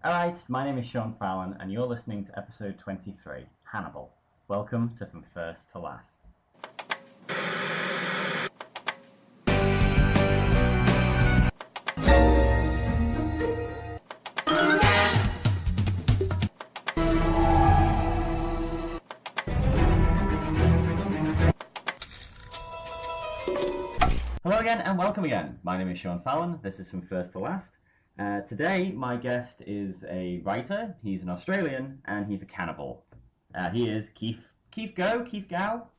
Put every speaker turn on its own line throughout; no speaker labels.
All right, my name is Sean Fallon, and you're listening to episode 23, Hannibal. Welcome to From First to Last. Hello again, and welcome again. My name is Sean Fallon. This is From First to Last. Today, my guest is a writer. He's an Australian, and he's a cannibal. He is Keith Gow.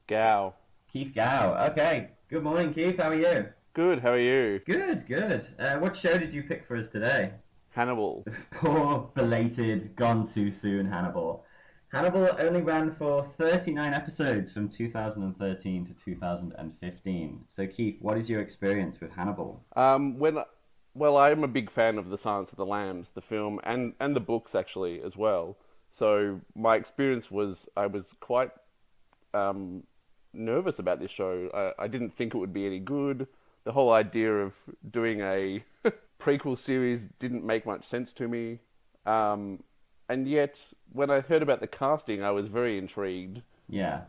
Gow.
Keith Gow. Okay. Good morning, Keith. How are you?
Good, how are you?
Good. What show did you pick for us today?
Hannibal.
Poor, belated, gone too soon Hannibal. Hannibal only ran for 39 episodes from 2013 to 2015. So, Keith, what is your experience with Hannibal?
Well, I'm a big fan of The Silence of the Lambs, the film, and the books actually as well. So my experience was I was quite nervous about this show. I didn't think it would be any good. The whole idea of doing a prequel series didn't make much sense to me. And yet, when I heard about the casting, I was very intrigued.
Yeah.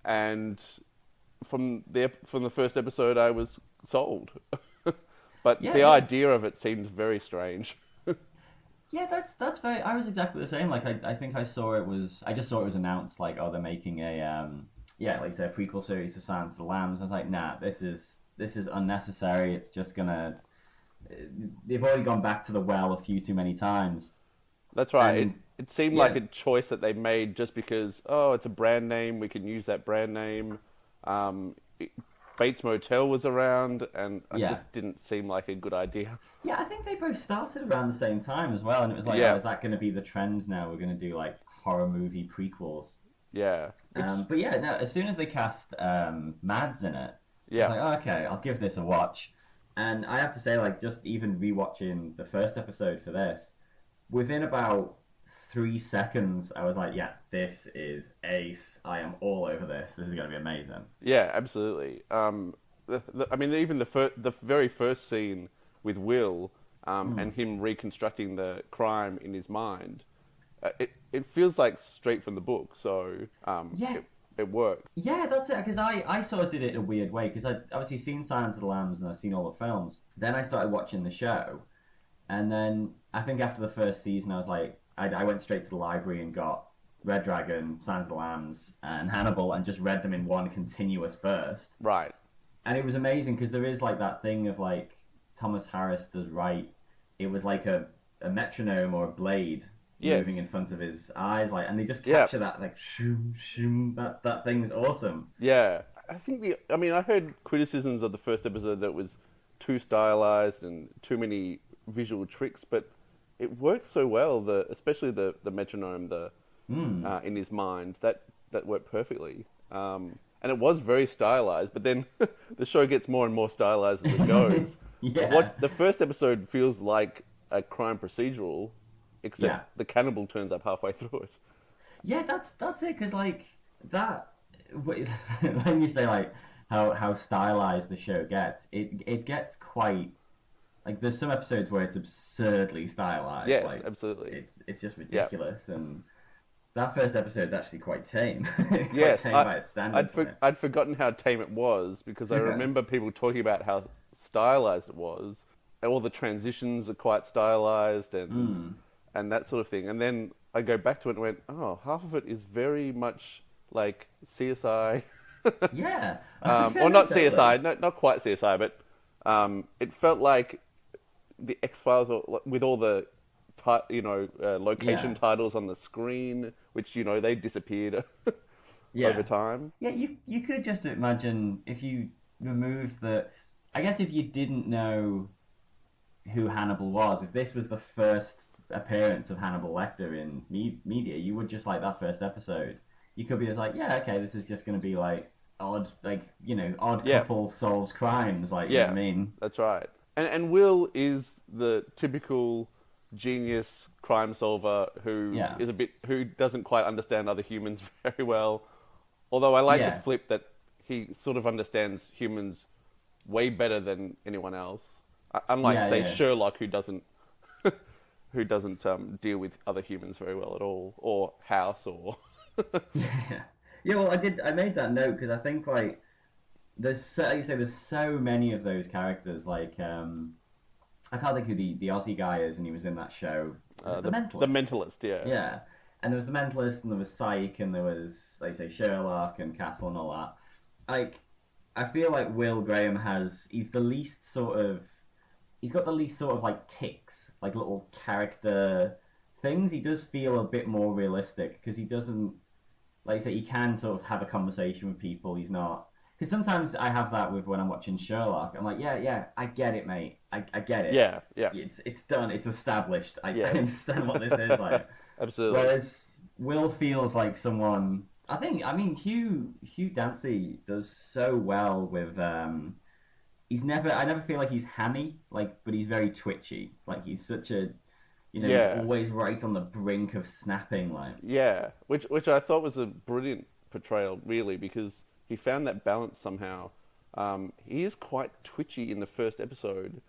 And from the first episode, I was sold. But
Yeah,
the
yeah.
idea of it seemed very strange.
Yeah, that's very. I was exactly the same. Like, I think I saw it was. I just saw it was announced. Like, oh, they're making a yeah, like you say, a prequel series to Silence of the Lambs. I was like, nah, this is unnecessary. It's just gonna. They've already gone back to the well a few too many times.
That's right.
And
It seemed
yeah,
like a choice that they made just because, oh, it's a brand name. We can use that brand name. Um, it- Bates Motel was around, and it
yeah,
just didn't seem like a good idea.
yeah. I think they both started around the same time as well, and it was like, oh,
Yeah,
is that going to be the trend now? We're going to do like horror movie prequels.
yeah. Which,
But yeah, no. As soon as they cast Mads in it, I was
yeah,
like, oh, okay, I'll give this a watch. And I have to say, like, just even rewatching the first episode for this, within about 3 seconds, I was like, yeah, this is ace. I am all over this. This is going to be amazing.
yeah, absolutely. I mean, even the very first scene with Will and him reconstructing the crime in his mind, it feels like straight from the book. So
Yeah,
it worked.
yeah, that's it. Because I sort of did it in a weird way. Because I'd obviously seen Silence of the Lambs and I'd seen all the films. Then I started watching the show. And then I think after the first season, I was like, I went straight to the library and got Red Dragon, Silence of the Lambs, and Hannibal, and just read them in one continuous burst.
Right.
And it was amazing because there is like that thing of like Thomas Harris does write. It was like a metronome or a blade
Yes.
moving in front of his eyes, like, and they just
Yeah.
capture that like shoom shoom. That thing's awesome.
Yeah. I mean, I heard criticisms of the first episode that it was too stylized and too many visual tricks, but it worked so well. Especially the metronome, in his mind, that worked perfectly. And it was very stylized, but then the show gets more and more stylized as it goes.
Yeah,
What the first episode feels like a crime procedural,
yeah.
except the cannibal turns up halfway through it.
Yeah, that's it. Because like that, when you say like how stylized the show gets, it gets quite like there's some episodes where it's absurdly stylized.
Yes,
Like
absolutely.
it's just
Yeah.
ridiculous, and that first episode's actually quite tame, quite
Yes,
tame by its standards. Isn't it?
I'd forgotten how tame it was because I remember people talking about how stylized it was. And all the transitions are quite stylized and that sort of thing. And then I go back to it and went, oh, half of it is very much like CSI,
Yeah,
or not
totally.
CSI, not quite CSI, but it felt like the X Files with all the location
Yeah,
titles on the screen, which they disappeared over
yeah.
time.
Yeah, you could just imagine if you remove the. I guess if you didn't know who Hannibal was, if this was the first appearance of Hannibal Lecter in media, you would just like that first episode. You could be just like, yeah, okay, this is just going to be like odd, like odd
Yeah,
couple solves crimes, like you know what I
yeah,
mean?
that's right. And Will is the typical genius crime solver
Yeah,
who doesn't quite understand other humans very well. Although I like the
yeah,
flip that he sort of understands humans way better than anyone else. Unlike
yeah,
say
yeah.
Sherlock, who doesn't who doesn't deal with other humans very well at all, or House, or
Yeah. Yeah, well, I made that note because I think like like you say, there's so many of those characters. Like, I can't think who the Aussie guy is, and he was in that show. Was it The
the
Mentalist?
Mentalist. Yeah,
Yeah, and there was The Mentalist, and there was Psych, and there was, like you say, Sherlock and Castle and all that. Like, I feel like Will Graham he's the least sort of, he's got the least sort of like ticks, like little character things. He does feel a bit more realistic because he doesn't, like you say, he can sort of have a conversation with people. He's not, because sometimes I have that with when I'm watching Sherlock. I'm like, yeah, yeah, I get it, mate. I get it.
yeah, yeah.
It's done. It's established. I
Yes.
understand what this is like.
Absolutely.
Whereas Will feels like someone. I mean, Hugh Dancy does so well with. I never feel like he's hammy, like, but he's very twitchy. Like he's such a,
Yeah.
he's always right on the brink of snapping. Like,
Yeah, which I thought was a brilliant portrayal, really, because he found that balance somehow. He is quite twitchy in the first episode,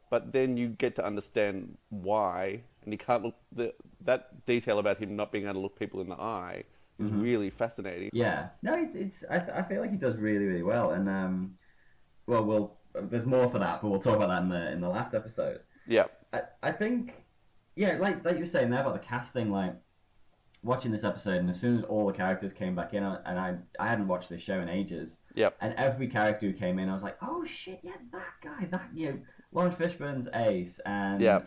but then you get to understand why, and he can't look that detail about him not being able to look people in the eye is really fascinating.
yeah, no, I feel like he does really really well, and well, there's more for that, but we'll talk about that in the last episode.
Yeah,
I think, yeah, like you were saying there about the casting, like watching this episode, and as soon as all the characters came back in, and I hadn't watched this show in ages,
yep,
and every character who came in, I was like, oh shit, yeah, that guy, Lawrence Fishburne's Ace, and
Yep.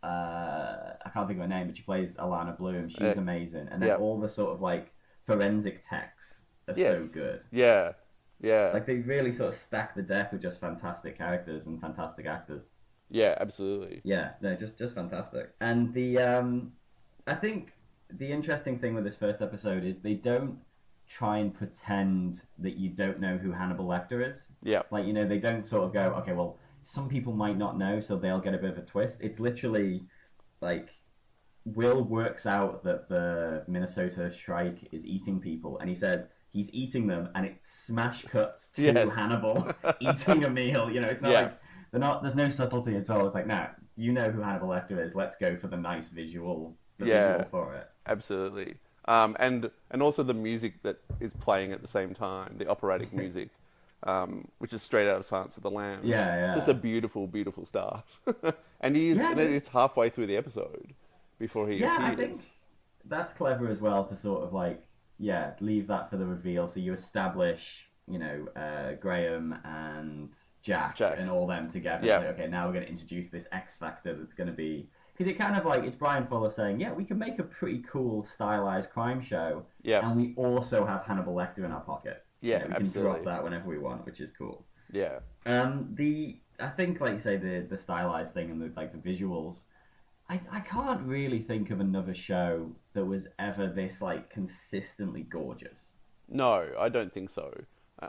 I can't think of her name, but she plays Alana Bloom. She's amazing, and then
Yep.
all the sort of like forensic techs are
Yes.
so good.
yeah, yeah,
Like they really sort of stack the deck with just fantastic characters and fantastic actors.
yeah, absolutely.
Yeah, no, just fantastic. And I think the interesting thing with this first episode is they don't try and pretend that you don't know who Hannibal Lecter is.
Yeah,
Like, they don't sort of go, okay, well, some people might not know, so they'll get a bit of a twist. It's literally like Will works out that the Minnesota Shrike is eating people, and he says he's eating them, and it smash cuts to
Yes.
Hannibal eating a meal. It's not
Yeah.
like there's no subtlety at all. It's like, nah, you know who Hannibal Lecter is. Let's go for the nice visual,
Yeah.
visual for it.
absolutely. And also the music that is playing at the same time, the operatic music, which is straight out of Silence of the Lambs.
Yeah, yeah.
It's just a beautiful, beautiful start. And
Yeah, but-
it's halfway through the episode before he
Yeah, I
appears.
think that's clever as well to sort of like, yeah, leave that for the reveal. So you establish, Graham and Jack and all them together.
Yeah.
So, okay, now we're going to introduce this X factor that's going to be, because it kind of like, it's Brian Fuller saying, yeah, we can make a pretty cool stylized crime show,
Yeah.
and we also have Hannibal Lecter in our pocket.
Yeah,
We can
absolutely.
drop that whenever we want, which is cool.
Yeah.
I think, like you say, the stylized thing and the visuals. I can't really think of another show that was ever this like consistently gorgeous.
No, I don't think so.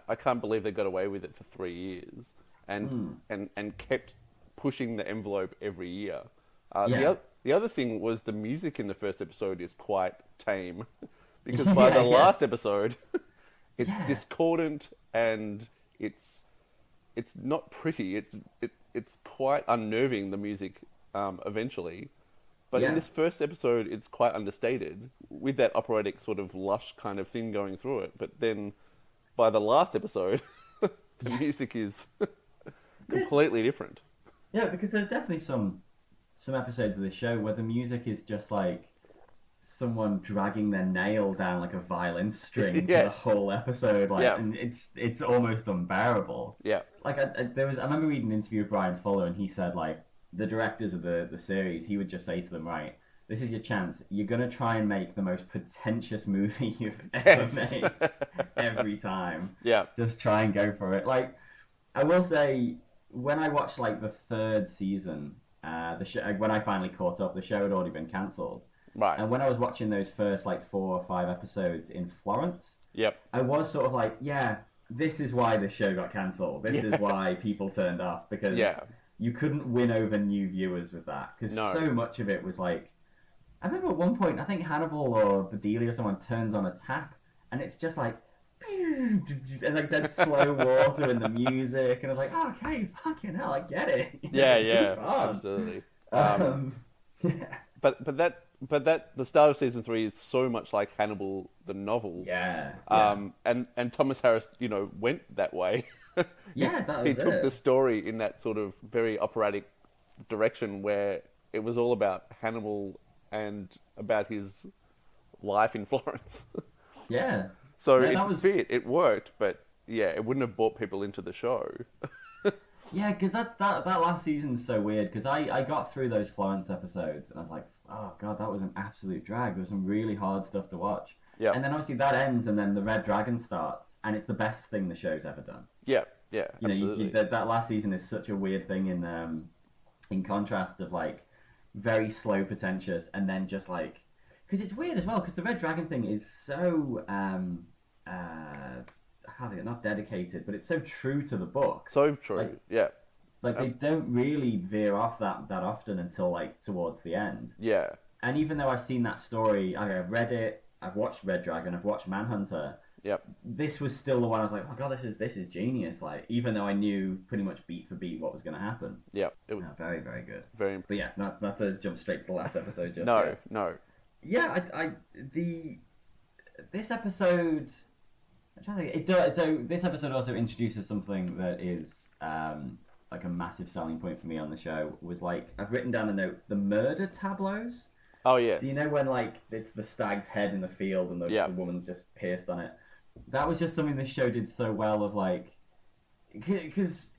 I can't believe they got away with it for 3 years and kept pushing the envelope every year.
Yeah.
The other thing was the music in the first episode is quite tame because by the
Yeah, yeah.
last episode, it's
Yeah.
discordant and it's not pretty. It's quite unnerving, the music eventually. But
Yeah.
in this first episode, it's quite understated with that operatic sort of lush kind of thing going through it. But then by the last episode, the music is completely different.
Yeah, because there's definitely some episodes of the show where the music is just like someone dragging their nail down like a violin string
Yes.
for the whole episode, like,
Yeah.
and it's almost unbearable.
Yeah,
Like I remember reading an interview with Brian Fuller, and he said like the directors of the series, he would just say to them, right, this is your chance. You're gonna try and make the most pretentious movie you've ever
Yes.
made every time.
yeah,
Just try and go for it. Like, I will say, when I watched like the third season, the show, when I finally caught up, the show had already been cancelled.
right.
And when I was watching those first like 4 or 5 episodes in Florence,
Yep,
I was sort of like, yeah, this is why this show got cancelled. This is why people turned off, because
Yeah.
you couldn't win over new viewers with that. Because
No.
so much of it was like, I remember at one point, I think Hannibal or Bedelia or someone turns on a tap, and it's just like, and like that slow water and the music, and I was like, oh, okay, fucking hell, I get it.
yeah,
Move
yeah,
on.
absolutely.
Um,
But the start of season 3 is so much like Hannibal the novel.
Yeah, yeah,
And Thomas Harris, went that way.
yeah. That
He
was
took the
it.
story in that sort of very operatic direction where it was all about Hannibal and about his life in Florence.
Yeah,
So
no,
it
that was
fit, it worked, but yeah, it wouldn't have brought people into the show.
yeah. Because that last season's so weird. Because I got through those Florence episodes and I was like, oh god, that was an absolute drag. There was some really hard stuff to watch.
Yeah,
And then obviously that ends, and then the Red Dragon starts, and it's the best thing the show's ever done.
yeah, yeah,
You know,
absolutely.
that last season is such a weird thing in contrast of like very slow, pretentious, and then just like because it's weird as well because the Red Dragon thing is so I can't think not dedicated, but it's so true to the book.
So true.
Like
Yeah,
like they don't really veer off that often until like towards the end.
yeah,
And even though I've seen that story, I've read it, I've watched Red Dragon, I've watched Manhunter.
yep,
This was still the one I was like, oh god, this is genius. Like even though I knew pretty much beat for beat what was going to happen.
yep. It was
Very very good.
very.
But yeah, not to jump straight to the last episode just
No,
yet.
no.
Yeah, this episode. I'm trying to think. It does. So this episode also introduces something that is like a massive selling point for me on the show. Was like I've written down a note: the murder tableaus.
Oh yes.
So you know when like it's the stag's head in the field and
Yeah.
the woman's just pierced on it. That was just something this show did so well of like, because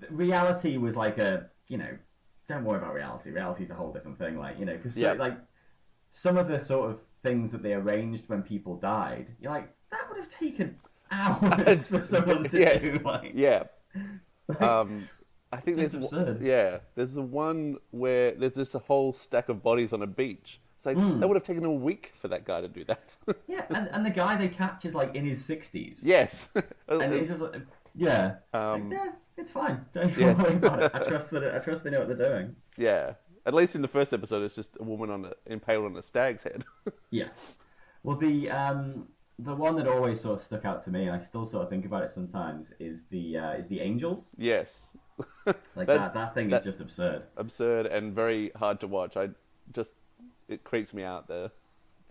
reality was like don't worry about reality. Reality's a whole different thing. Like because
Yeah.
like some of the sort of things that they arranged when people died, you're like that would have taken hours for someone to
Yes.
do. Like,
Yeah. I think
just
there's
absurd.
there's the one where there's just a whole stack of bodies on a beach. It's like that would have taken a week for that guy to do that.
Yeah, and the guy they catch is like in his 60s.
Yes.
And it's just like, yeah, it's fine. Don't
Yes.
worry about it. I trust they know what they're doing.
Yeah. At least in the first episode, it's just a woman impaled on a stag's head.
Yeah. Well, the one that always sort of stuck out to me, and I still sort of think about it sometimes, is the angels.
Yes.
Like
That-
that thing
that-
is just absurd.
Absurd and very hard to watch. It creeps me out. The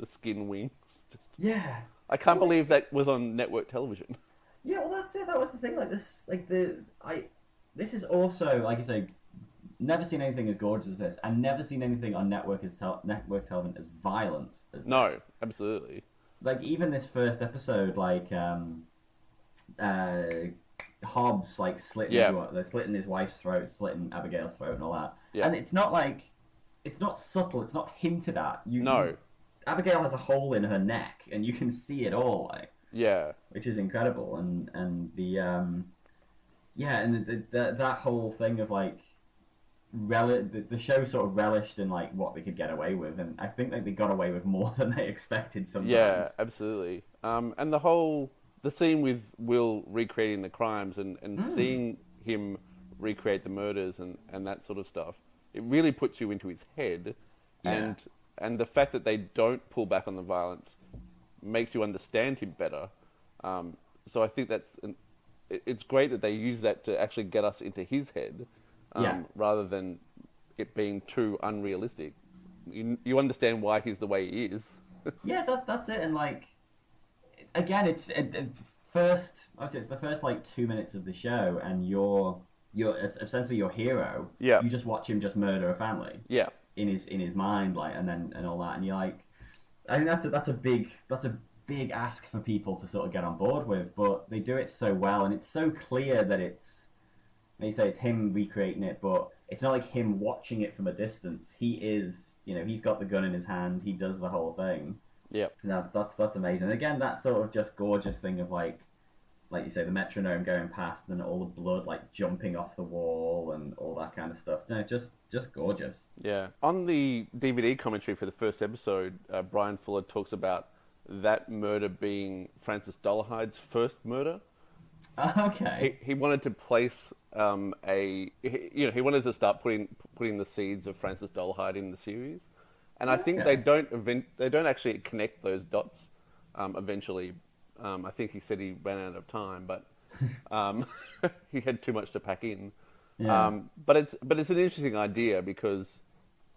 skin wings.
Yeah.
I can't
Well,
believe that was on network television.
Yeah. Well, that's it. That was the thing. Like this, this is also like I say, never seen anything as gorgeous as this, and never seen anything on network television as violent as
No,
this.
absolutely.
Like even this first episode, like Hobbs like they're slitting his wife's throat, slitting Abigail's throat, and all that.
Yeah.
And it's not like it's not subtle. It's not hinted at.
No.
Abigail has a hole in her neck, and you can see it all, like,
Yeah.
which is incredible. And that whole thing of like the show sort of relished in like what they could get away with, and I think like they got away with more than they expected sometimes.
Yeah, absolutely. And the scene with Will recreating the crimes and seeing him recreate the murders and that sort of stuff, it really puts you into his head.
Yeah.
And the fact that they don't pull back on the violence makes you understand him better. So I think it's great that they use that to actually get us into his head, rather than it being too unrealistic. You understand why he's the way he is.
Yeah, that's it. And like, again, it's first. Obviously, it's the first like 2 minutes of the show, and you're essentially your hero.
Yeah.
You just watch him just murder a family
Yeah,
in his mind, like, and all that, and you're like, I think that's a big ask for people to sort of get on board with, but they do it so well, and it's so clear that it's. They say it's him recreating it, but it's not like him watching it from a distance. He is, he's got the gun in his hand. He does the whole thing.
yeah,
No, that's amazing. And again, that sort of just gorgeous thing of like you say, the metronome going past and all the blood like jumping off the wall and all that kind of stuff. No, just gorgeous.
yeah. On the DVD commentary for the first episode, Brian Fuller talks about that murder being Francis Dolarhyde's first murder.
Okay.
He wanted to place he wanted to start putting the seeds of Francis Dolarhyde in the series, and I think
Okay.
they don't actually connect those dots. Eventually, I think he said he ran out of time, but he had too much to pack in.
Yeah.
But it's an interesting idea because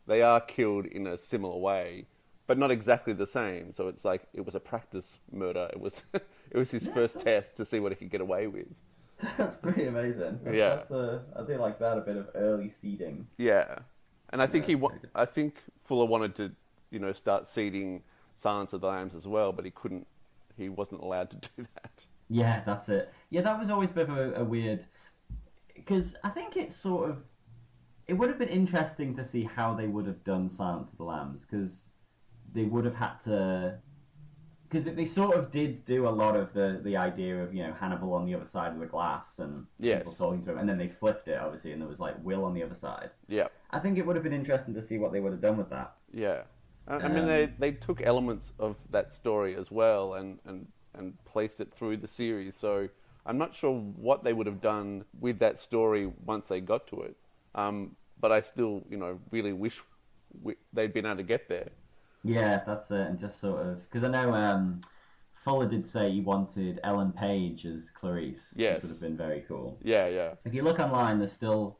they are killed in a similar way, but not exactly the same. So it's like it was a practice murder. It was it was his first test to see what he could get away with.
That's pretty amazing.
Yeah.
I do like that, a bit of early seeding.
Yeah, and I think
that's pretty good.
I think Fuller wanted to, start seeding Silence of the Lambs as well, but he couldn't. He wasn't allowed to do that.
Yeah, that's it. Yeah, that was always a bit of a weird... Because I think it's sort of... It would have been interesting to see how they would have done Silence of the Lambs, because they would have had to... Because they sort of did do a lot of the idea of, Hannibal on the other side of the glass and people talking to him, and then they flipped it, obviously, and there was, like, Will on the other side.
Yeah.
I think it would have been interesting to see what they would have done with that.
Yeah. I mean, they took elements of that story as well and placed it through the series. So I'm not sure what they would have done with that story once they got to it. But I still, really wish they'd been able to get there.
Yeah, that's it. And just sort of... Because I know Fuller did say he wanted Ellen Page as Clarice.
Yes.
Which would have been very cool.
Yeah, yeah.
If you look online, there's still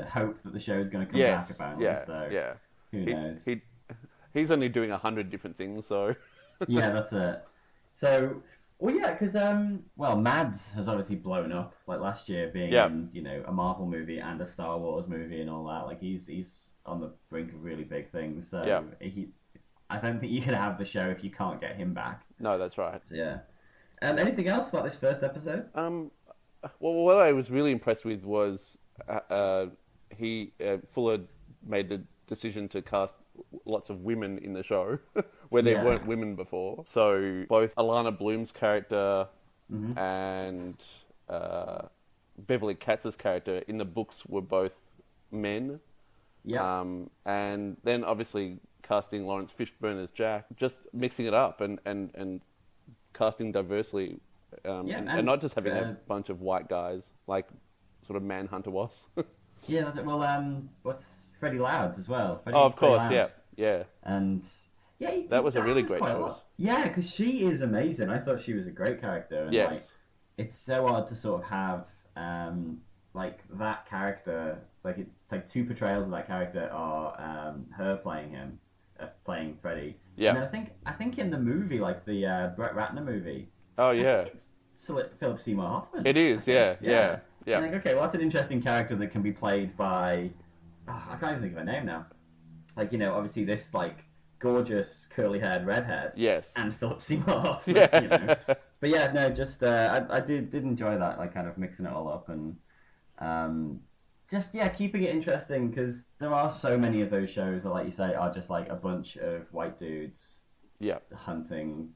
hope that the show is going to come back, apparently.
Yeah,
so
yeah.
who knows?
He's only doing 100 different things, so...
Yeah, that's it. So, well, yeah, because, Mads has obviously blown up, like last year, being in, a Marvel movie and a Star Wars movie and all that. Like, he's on the brink of really big things. So, I don't think you can have the show if you can't get him back.
No, that's right.
So, yeah. Anything else about this first episode?
Well, what I was really impressed with was Fuller made the decision to cast lots of women in the show where there weren't women before. So both Alana Bloom's character and Beverly Katz's character in the books were both men.
Yeah.
And then obviously casting Lawrence Fishburne as Jack, just mixing it up and casting diversely, and not just having a bunch of white guys like sort of Manhunter was.
Yeah, that's it. Well, what's Freddie Loud's as well?
Of course, yeah.
And yeah,
that was a really great choice.
Yeah, because she is amazing. I thought she was a great character. And,
yes.
Like, it's so odd to sort of have like that character, like two portrayals of that character are her playing him, playing Freddie.
Yeah.
And then I think in the movie, like the Brett Ratner movie.
Oh yeah.
I think it's Philip Seymour Hoffman.
It is, yeah.
And like, okay, well, that's an interesting character that can be played by... Oh, I can't even think of her name now. Like, obviously this, like, gorgeous, curly-haired redhead.
Yes.
And Philip Seymour Hoffman,
Yeah.
But yeah, no, just... I did enjoy that, like, kind of mixing it all up and... just, keeping it interesting, because there are so many of those shows that, like you say, are just, like, a bunch of white dudes...
Yeah.
Hunting,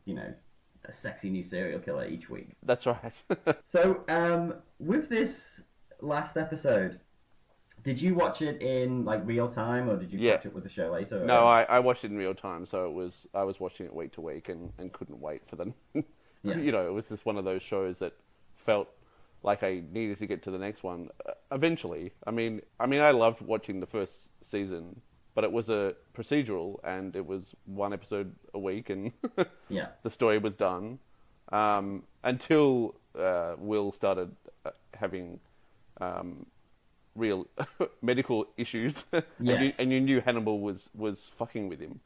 a sexy new serial killer each week.
That's right.
So, with this last episode, did you watch it in like real time, or did you catch up with the show later?
No, I watched it in real time, so I was watching it week to week and couldn't wait for them. It was just one of those shows that felt like I needed to get to the next one eventually. I mean, I loved watching the first season, but it was a procedural, and it was one episode a week, and the story was done. Until Will started having real medical issues, and you knew Hannibal was fucking with him.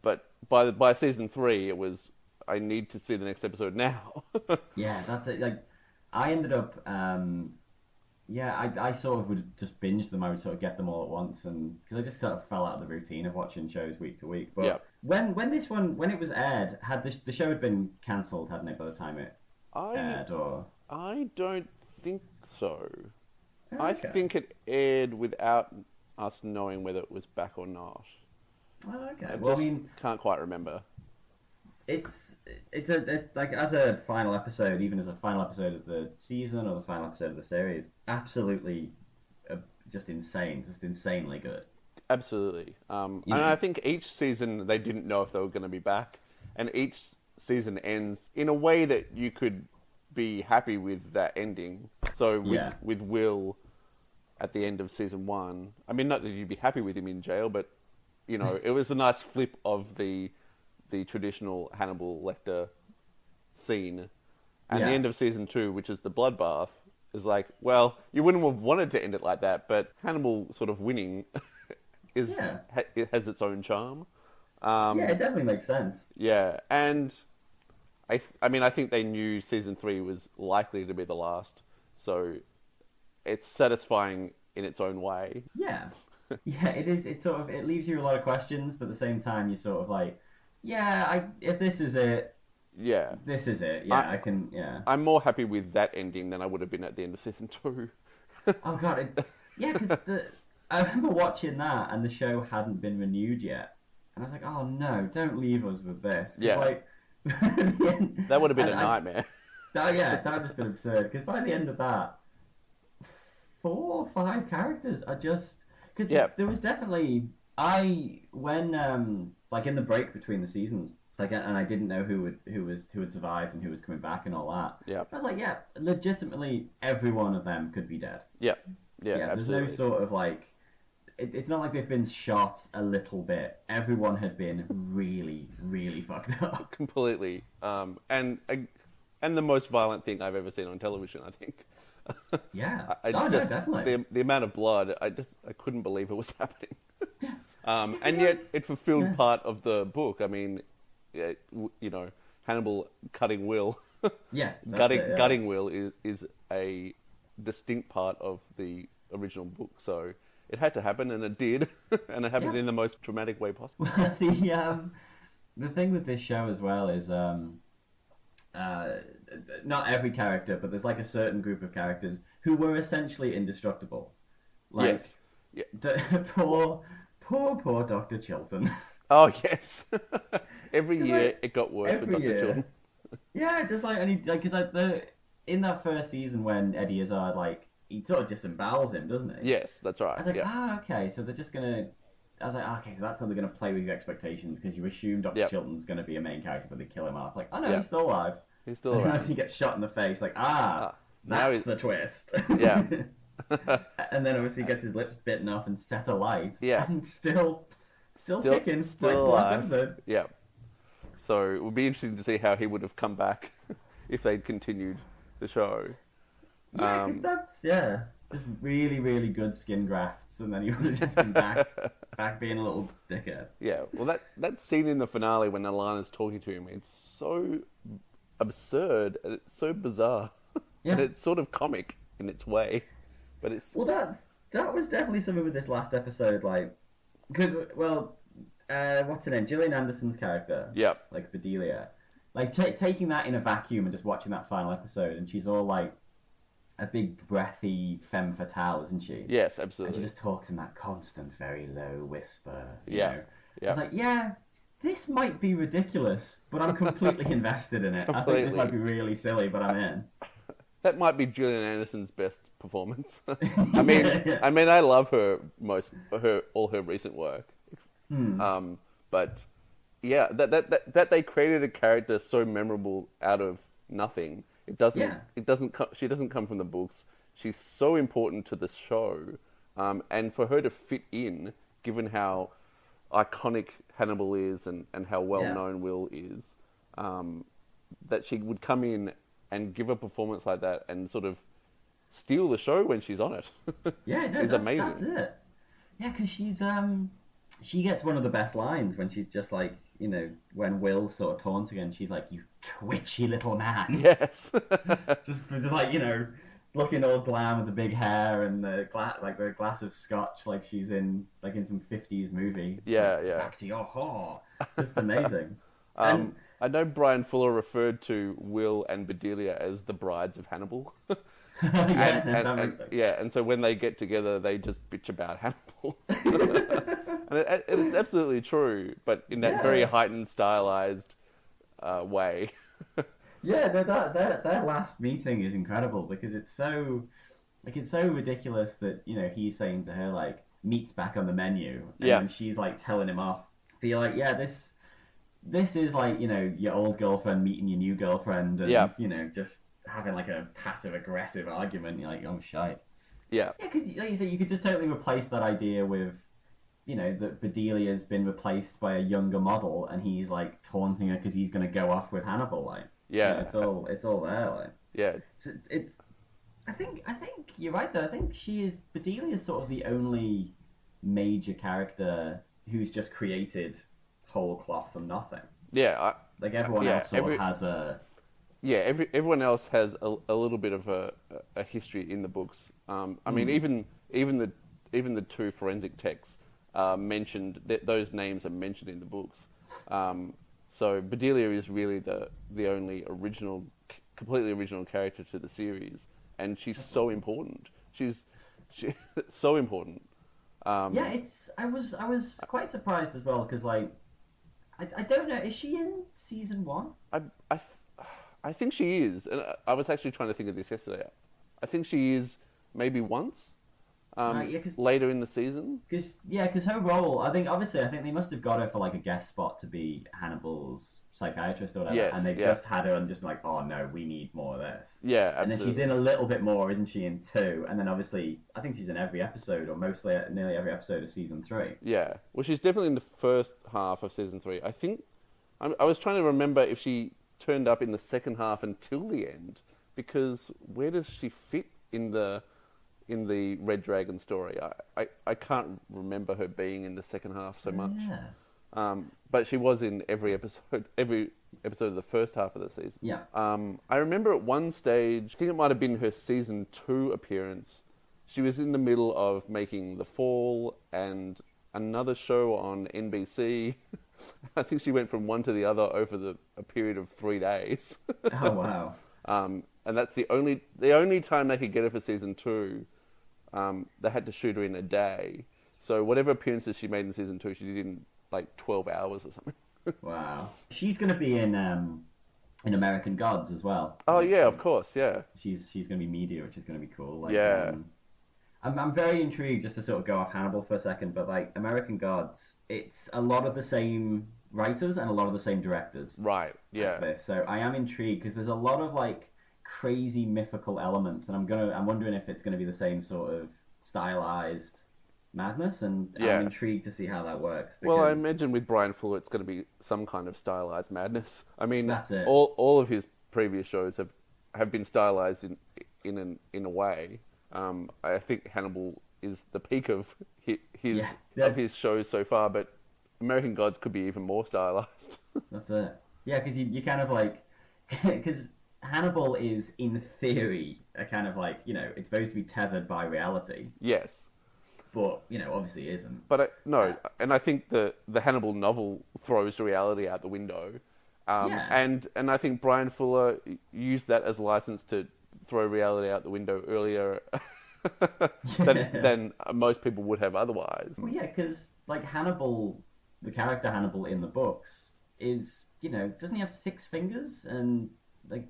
But by season 3, it was, I need to see the next episode now.
Yeah, that's it. Like, I ended up... I sort of would just binge them. I would sort of get them all at once, and because I just sort of fell out of the routine of watching shows week to week. But when it was aired, had the show had been cancelled, hadn't it, by the time it aired? Or
I don't think so.
Okay.
I think it aired without us knowing whether it was back or not.
Oh, okay.
I can't quite remember.
It's like as a final episode, even as a final episode of the season or the final episode of the series, absolutely just insane, just insanely good.
Absolutely. And I think each season they didn't know if they were going to be back, and each season ends in a way that you could be happy with that ending. So with Will at the end of season 1, I mean, not that you'd be happy with him in jail, but it was a nice flip of the traditional Hannibal Lecter scene. And the end of season 2, which is the bloodbath, is like, well, you wouldn't have wanted to end it like that, but Hannibal sort of winning
Yeah.
it has its own charm.
Yeah, it definitely makes sense.
Yeah, and I mean, I think they knew season 3 was likely to be the last, so it's satisfying in its own way.
Yeah. Yeah, it is. It sort of it leaves you a lot of questions, but at the same time, you're sort of like, yeah, if this is it,
Yeah,
this is it.
I
Yeah, I can. Yeah.
I'm more happy with that ending than I would have been at the end of season 2.
Oh God. Yeah, because I remember watching that, and the show hadn't been renewed yet, and I was like, oh no, don't leave us with this. Because
Yeah,
like, the end,
that would have been a
and
nightmare.
yeah, that would just been absurd. Because by the end of that, 4 or 5 characters are just because
Yeah,
there was definitely I when like in the break between the seasons like and I didn't know who had survived and who was coming back and all that.
yeah,
I was like, yeah, legitimately every one of them could be dead.
yeah, yeah,
Yeah, there's no
absolutely.
sort of like it's not like they've been shot a little bit. Everyone had been really, really fucked up.
Completely. And the most violent thing I've ever seen on television, I think.
Yeah.
I
Oh no,
just
definitely.
the amount of blood, I couldn't believe it was happening.
Yeah, 'cause
And yet it fulfilled
yeah.
part of the book. I mean, you know, Hannibal cutting Will,
Yeah, that's it. Yeah.
gutting Will is a distinct part of the original book. So it had to happen, and it did, and it happened
Yeah.
in the most dramatic way possible.
The thing with this show as well is uh, not every character, but there's like a certain group of characters who were essentially indestructible. Like
Yes. Yeah.
poor, poor Dr. Chilton.
Oh yes. Every
'Cause,
year
like,
it got worse for
every
Dr.
year,
Chilton.
yeah, just like any like because like in that first season when Eddie Izzard like he sort of disembowels him, doesn't he?
Yes, that's
I
right.
was like,
Yeah.
okay, so they're just gonna. I was like, okay, so that's how they're gonna play with your expectations because you assume Dr.
Yep.
Chilton's gonna be a main character, but they kill him off. Like, oh no,
Yep.
he's still alive.
He's still
And as
around.
he gets shot in the face, like,
Ah, now
that's
he's
the twist.
yeah.
And then obviously he gets his lips bitten off and set alight.
Yeah.
And still kicking.
Still
Like the last
alive.
episode.
Yeah. So it would be interesting to see how he would have come back if they'd continued the show.
Yeah, because that's just really, really good skin grafts, and then he would have just been back being a little dickhead.
Yeah. Well, that scene in the finale when Alana's talking to him, it's so absurd and it's so bizarre, and
Yeah.
it's sort of comic in its way, but it's
Well, that was definitely something with this last episode, like, because what's her name? Gillian Anderson's character,
yeah,
like Bedelia, like taking that in a vacuum and just watching that final episode, and she's all like a big breathy femme fatale, isn't she?
yes,
And she
absolutely,
just talks in that constant, very low whisper. You
Yeah.
know?
Yeah.
It's like, yeah, this might be ridiculous, but I'm completely invested in it. I think this might be really silly, but I'm in.
that might be Gillian Anderson's best performance. I mean,
Yeah.
I love all her recent work.
Hmm.
But yeah, that they created a character so memorable out of nothing.
Yeah.
She doesn't come from the books. She's so important to the show, and for her to fit in, given how iconic Hannibal is and how well known Will is, that she would come in and give a performance like that and sort of steal the show when she's on it.
Yeah, no,
is amazing.
that's it. Yeah, because she gets one of the best lines when she's just like, you know, when Will sort of taunts again, she's like, "You twitchy little man."
Yes.
just like, you know, looking all glam with the big hair and the glass of scotch, like she's in some 50s movie. It's
Yeah,
like,
yeah.
Back to your whore. Just amazing. And
I know Brian Fuller referred to Will and Bedelia as the brides of Hannibal.
yeah, no, that makes sense.
Yeah, and so when they get together, they just bitch about Hannibal. And it's absolutely true, but in that very
Yeah.
heightened, stylized way.
Yeah, no, that last meeting is incredible because it's so ridiculous that, you know, he's saying to her like, meat's back on the menu, and
Yeah.
then she's like telling him off. Be like, yeah, this is like, you know, your old girlfriend meeting your new girlfriend, and
Yeah.
you know, just having like a passive aggressive argument. You're like, oh shite.
Yeah,
Yeah, because like you say, you could just totally replace that idea with, you know, that Bedelia's been replaced by a younger model, and he's like taunting her because he's going to go off with Hannibal. Like,
Yeah.
you know, it's all there. Like,
yeah,
it's. I think you're right though. I think Bedelia's sort of the only major character who's just created whole cloth from nothing.
Yeah,
Like everyone else sort of has a
everyone else has a little bit of a history in the books. I mean, even the two forensic techs mentioned that those names are mentioned in the books. So Bedelia is really the only completely original character to the series, and she's so important. She's so important.
yeah. It's I was quite surprised as well because like I don't know, is she in season one?
I, I, I think she is. And I was actually trying to think of this yesterday. I think she is maybe once
Yeah,
later in the season.
because her role, I think they must have got her for like a guest spot to be Hannibal's psychiatrist or whatever,
Yes,
and they've
yeah.
just had her and just been like, oh no, we need more of this.
Yeah,
And then
absolutely.
she's in a little bit more, isn't she, in two? And then obviously, I think she's in every episode, or mostly nearly every episode of season three.
Yeah. Well, she's definitely in the first half of season 3. I think I was trying to remember if she turned up in the second half until the end, because where does she fit in the Red Dragon story? I can't remember her being in the second half so much.
Yeah.
But she was in every episode of the first half of the season.
Yeah.
I remember at one stage, I think it might have been her season 2 appearance. She was in the middle of making The Fall and another show on NBC. I think she went from one to the other over a period of 3 days.
Oh wow.
And that's the only time they could get her for season 2. They had to shoot her in a day. So whatever appearances she made in season 2, she did in like 12 hours or something.
Wow. She's going to be in American Gods as well.
Oh yeah, of course, yeah.
She's going to be media, which is going to be cool. Like,
Yeah.
I'm very intrigued, just to sort of go off Hannibal for a second, but like American Gods, it's a lot of the same writers and a lot of the same directors.
Right, yeah.
As this. So I am intrigued because there's a lot of like crazy mythical elements, and I'm wondering if it's going to be the same sort of stylized madness, and
Yeah.
I'm intrigued to see how that works.
Well, I
because-
imagine with Brian Fuller, it's going to be some kind of stylized madness. I mean,
That's it.
all of his previous shows have been stylized in a way. I think Hannibal is the peak of his shows so far, but American Gods could be even more stylized.
That's it. Yeah, because you kind of like because Hannibal is in theory a kind of like it's supposed to be tethered by reality,
Yes,
but obviously it isn't.
but no, and I think the Hannibal novel throws reality out the window,
Yeah.
and I think Brian Fuller used that as license to throw reality out the window earlier than most people would have otherwise.
Well, yeah, because like Hannibal, the character Hannibal in the books is doesn't he have 6 fingers and like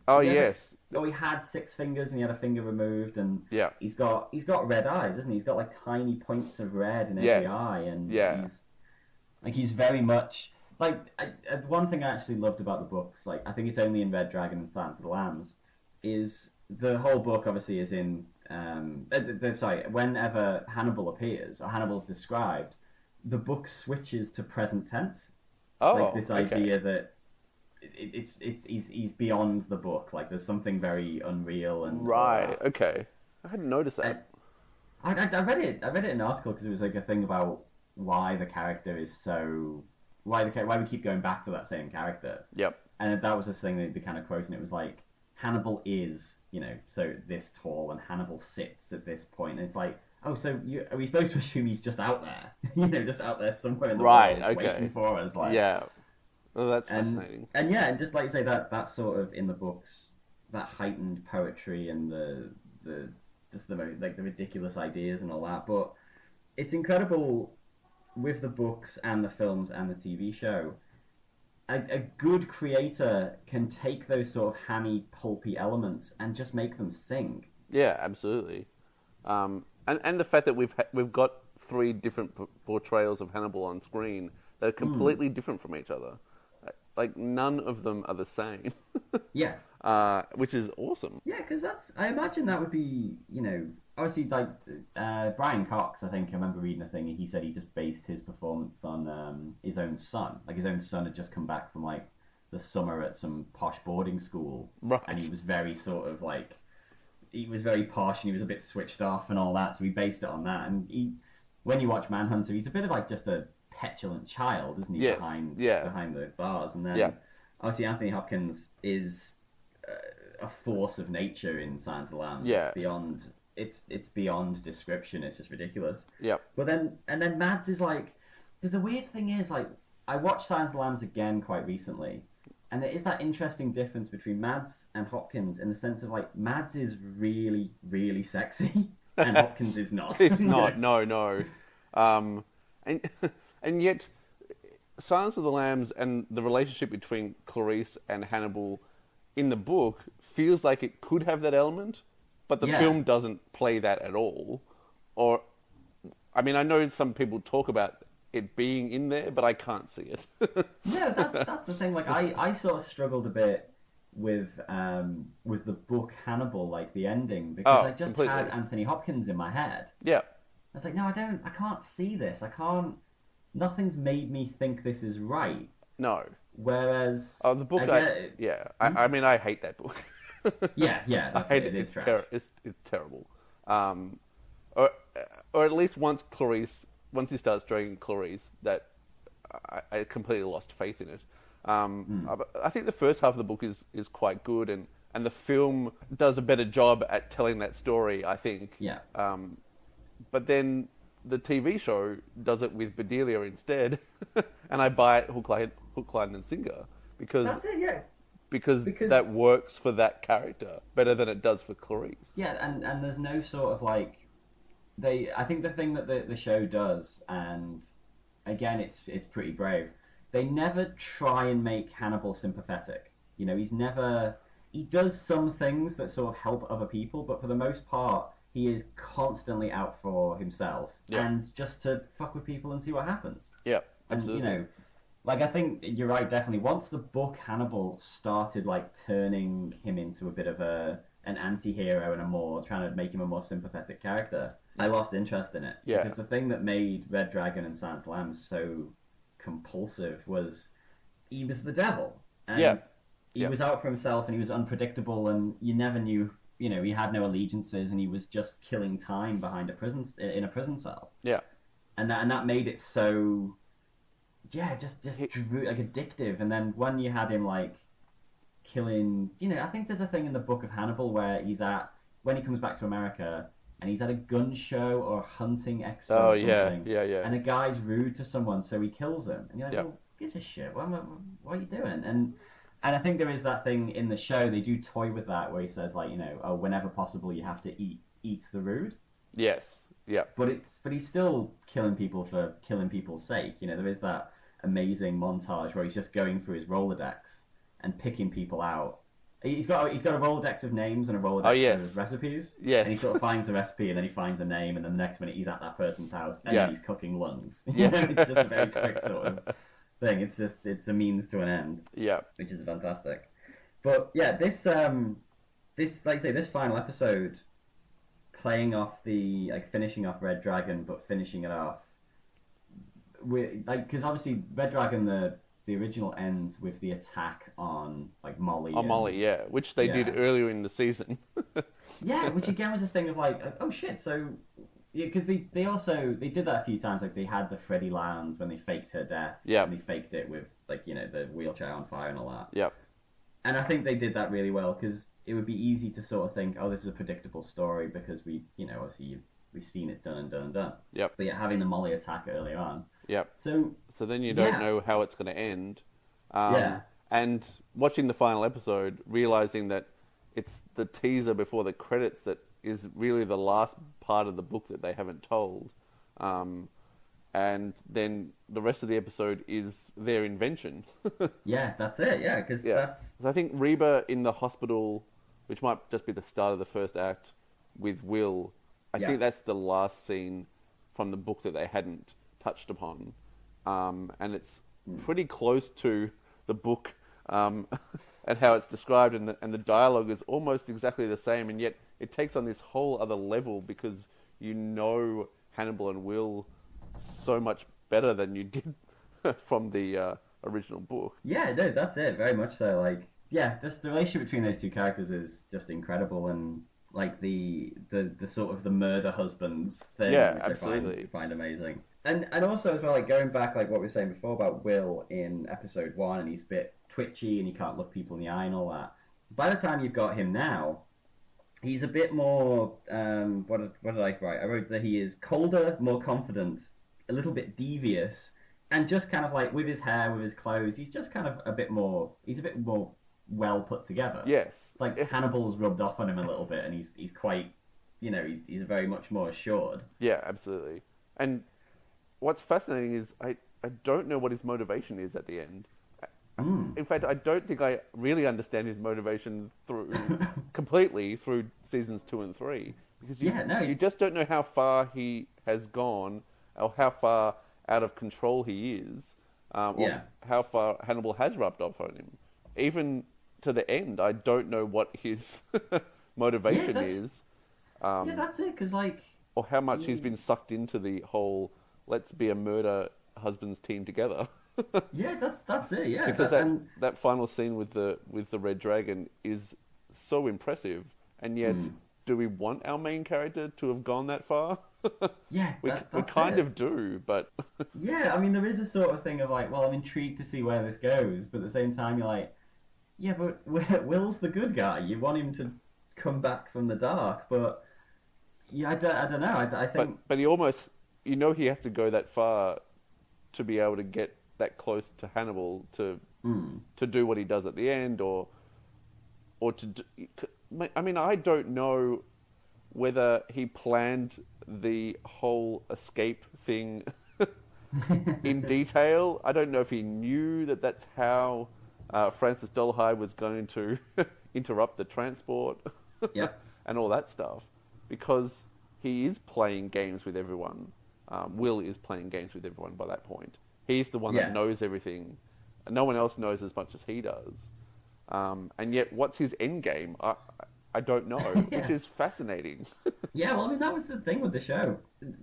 Oh
he has,
yes,
he had 6 fingers and he had a finger removed, and
yeah,
he's got red eyes, isn't he? He's got like tiny points of red in every
Yes.
eye, and
Yeah.
he's very much like one thing I actually loved about the books. Like I think it's only in Red Dragon and Silence of the Lambs, is the whole book obviously is in whenever Hannibal appears or Hannibal's described, the book switches to present tense.
oh,
Like this
okay.
idea that he's beyond the book. Like there's something very unreal and
Right, okay, I hadn't noticed that.
I read it. I read it in an article because it was like a thing about why the character is so why we keep going back to that same character.
Yep.
And that was this thing that they kind of quoted, and it was like Hannibal is so this tall, and Hannibal sits at this point, and it's like, oh, so are we supposed to assume he's just out there, just out there somewhere in the
Right,
world
okay.
waiting for us, like
Yeah. Oh, that's
and
fascinating.
and yeah, and just like you say that sort of in the books, that heightened poetry and the just the ridiculous ideas and all that, but it's incredible with the books and the films and the TV show. A good creator can take those sort of hammy, pulpy elements and just make them sing.
Yeah, absolutely. And the fact that we've got 3 different portrayals of Hannibal on screen that are completely different from each other. Like none of them are the same.
Yeah.
Which is awesome.
Yeah, because I imagine that would be, obviously like Brian Cox, I think I remember reading a thing, and he said he just based his performance on his own son. Like his own son had just come back from like the summer at some posh boarding school.
Right.
And he was very sort of like, he was very posh and he was a bit switched off and all that, so he based it on that. And when you watch Manhunter, he's a bit of like just a petulant child, isn't he?
Yes.
Behind the bars, and then obviously Anthony Hopkins is a force of nature in Silence of the Lambs.
Yeah.
It's beyond description. It's just ridiculous.
Yep.
But then Mads is like, because the weird thing is, like, I watched Silence of the Lambs again quite recently, and there is that interesting difference between Mads and Hopkins in the sense of, like, Mads is really, really sexy, and Hopkins is not.
It's not. No. And and yet, Silence of the Lambs and the relationship between Clarice and Hannibal in the book feels like it could have that element, but the film doesn't play that at all. Or, I mean, I know some people talk about it being in there, but I can't see it.
Yeah, that's the thing. Like, I sort of struggled a bit with the book Hannibal, like the ending, because I just
completely.
had Anthony Hopkins in my head.
Yeah.
I was like, no, I can't see this. Nothing's made me think this is right.
No.
Whereas...
Oh, the book, I mean, I hate that book.
Yeah, that's it. It is trash.
It's terrible. Or at least once he starts dragging Clarice, that I completely lost faith in it. I think the first half of the book is quite good, and the film does a better job at telling that story, I think.
Yeah.
But then the TV show does it with Bedelia instead, and I buy it hook, line, and sinker because
That's it, yeah.
Because that works for that character better than it does for Clarice.
Yeah, and there's no sort of like I think the thing that the show does, and again it's pretty brave, they never try and make Hannibal sympathetic. You know, he does some things that sort of help other people, but for the most part he is constantly out for himself and just to fuck with people and see what happens.
Yeah, absolutely.
And, you know, like, I think you're right, definitely. Once the book Hannibal started, like, turning him into a bit of an anti-hero and trying to make him a more sympathetic character, I lost interest in it.
Yeah.
Because the thing that made Red Dragon and Silence of the Lambs so compulsive was he was the devil. And he was out for himself, and he was unpredictable, and you never knew, you know, he had no allegiances, and he was just killing time behind in a prison cell.
Yeah.
And that made it so... Yeah, just drew, like, addictive. And then when you had him, like, killing... You know, I think there's a thing in the book of Hannibal where when he comes back to America, and he's at a gun show or a hunting expo or something.
Yeah.
And a guy's rude to someone, so he kills him. And you're like, well, gives a shit. What are you doing? And I think there is that thing in the show, they do toy with that, where he says, like, you know, whenever possible, you have to eat the rude.
Yes. Yeah.
But he's still killing people for killing people's sake. You know, there is that amazing montage where he's just going through his Rolodex and picking people out. He's got a Rolodex of names and a Rolodex of recipes.
Yes.
And he sort of finds the recipe, and then he finds the name, and then the next minute he's at that person's house, and then he's cooking lungs. You know, it's just a very quick sort of thing. It's a means to an end.
Yeah.
Which is fantastic. But yeah, this like I say, this final episode, playing off finishing off Red Dragon, but finishing it off because obviously Red Dragon, the original ends with the attack on, like, Molly.
Molly, yeah, which they did earlier in the season.
Yeah, which again was a thing of like, oh shit, so because they did that a few times. Like, they had the Freddie Lowndes when they faked her death.
Yeah,
and they faked it with, like, you know, the wheelchair on fire and all that.
Yep.
And I think they did that really well, because it would be easy to sort of think, oh, this is a predictable story because obviously we've seen it done and done and done.
Yep.
But yeah, having the Molly attack earlier on.
Yep.
So
then you don't know how it's going to end.
Yeah.
And watching the final episode, realizing that it's the teaser before the credits that is really the last part of the book that they haven't told. And then the rest of the episode is their invention.
Yeah, that's it. Yeah, because that's...
So I think Reba in the hospital, which might just be the start of the first act with Will, I think that's the last scene from the book that they hadn't touched upon. And it's pretty close to the book and how it's described, and the dialogue is almost exactly the same, and yet it takes on this whole other level because you know Hannibal and Will so much better than you did from the original book.
Yeah, no, that's it. Very much so. Like, yeah, just the relationship between those two characters is just incredible, and like the sort of the murder husbands thing,
Yeah,
which I
absolutely.
find amazing. And also as well, like going back, like what we were saying before about Will in episode one, and he's a bit twitchy and he can't look people in the eye and all that. By the time you've got him now, he's a bit more. What did I write? I wrote that he is colder, more confident, a little bit devious, and just kind of like with his hair, with his clothes, he's just kind of a bit more. He's a bit more well put together.
Yes.
It's like Hannibal's rubbed off on him a little bit, and he's quite, he's very much more assured.
Yeah, absolutely. And what's fascinating is I don't know what his motivation is at the end. In fact, I don't think I really understand his motivation through completely through seasons 2 and 3 because you just don't know how far he has gone or how far out of control he is, or how far Hannibal has rubbed off on him. Even to the end, I don't know what his motivation is.
Yeah, that's it. Because like,
or how much he's been sucked into the whole "let's be a murder husbands team together."
Yeah, that's it. Yeah,
because that final scene with the red dragon is so impressive, and yet do we want our main character to have gone that far?
Yeah,
we kind of do, but
yeah, I mean, there is a sort of thing of like, well, I'm intrigued to see where this goes, but at the same time, you're like, yeah, but Will's the good guy. You want him to come back from the dark, but yeah, I don't know. I think,
but he almost, he has to go that far to be able to get that close to Hannibal to do what he does at the end, or to do, I mean, I don't know whether he planned the whole escape thing in detail. I don't know if he knew that that's how Francis Dolarhyde was going to interrupt the transport and all that stuff, because he is playing games with everyone. Will is playing games with everyone by that point. He's the one that knows everything. And no one else knows as much as he does. And yet, what's his end game? I don't know, which is fascinating.
Yeah, well, I mean, that was the thing with the show.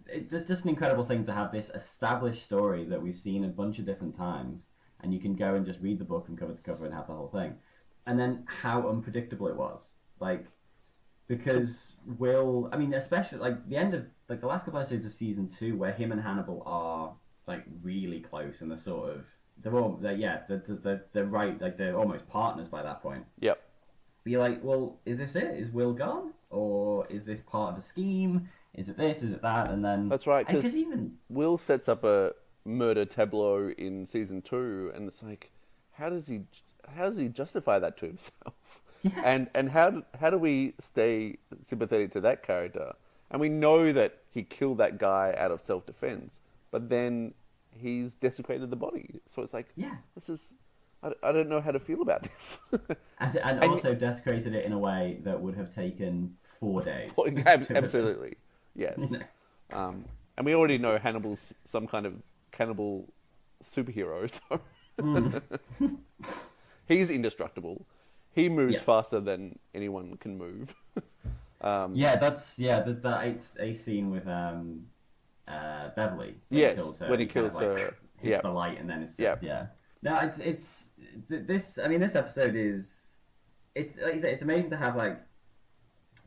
It's just an incredible thing to have this established story that we've seen a bunch of different times, and you can go and just read the book from cover to cover and have the whole thing. And then how unpredictable it was. Like, because Will, I mean, especially, like, the end of, like, the last couple episodes of season 2, where him and Hannibal are, like, really close, and they're right, like, they're almost partners by that point.
Yep.
But you're like, well, is this it? Is Will gone? Or is this part of a scheme? Is it this? Is it that? And then...
That's right, because Will sets up a murder tableau in season 2, and it's like, how does he justify that to himself? Yeah. And how do we stay sympathetic to that character? And we know that he killed that guy out of self-defense, but then he's desecrated the body. So it's like, this is... I don't know how to feel about this.
and also desecrated it in a way that would have taken 4 days.
Absolutely, yes. And we already know Hannibal's some kind of cannibal superhero, so he's indestructible. He moves faster than anyone can move.
It's a scene with Beverly.
When he kills her.
Hits the light, and then it's just No, it's this. I mean, this episode is it's like you say, it's amazing to have like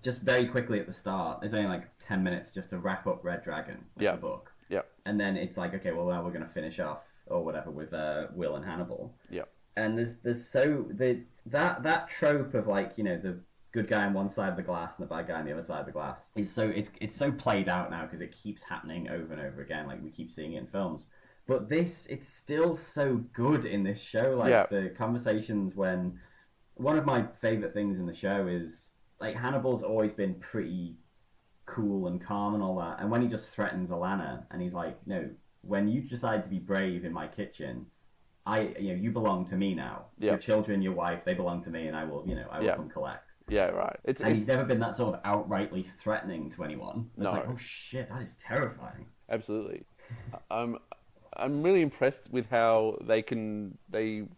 just very quickly at the start. There's only like 10 minutes just to wrap up Red Dragon, the book.
Yeah.
And then it's like, okay, well now we're going to finish off or whatever with Will and Hannibal.
Yeah.
And there's that trope of like, the good guy on one side of the glass and the bad guy on the other side of the glass is it's so played out now because it keeps happening over and over again. Like we keep seeing it in films. But it's still so good in this show. Like the conversations when one of my favorite things in the show is like Hannibal's always been pretty cool and calm and all that. And when he just threatens Alana and he's like, no, when you decide to be brave in my kitchen, you belong to me now. Your children, your wife, they belong to me, and I will come collect.
Yeah, right.
He's never been that sort of outrightly threatening to anyone. It's like, oh shit, that is terrifying.
Absolutely. I'm really impressed with how they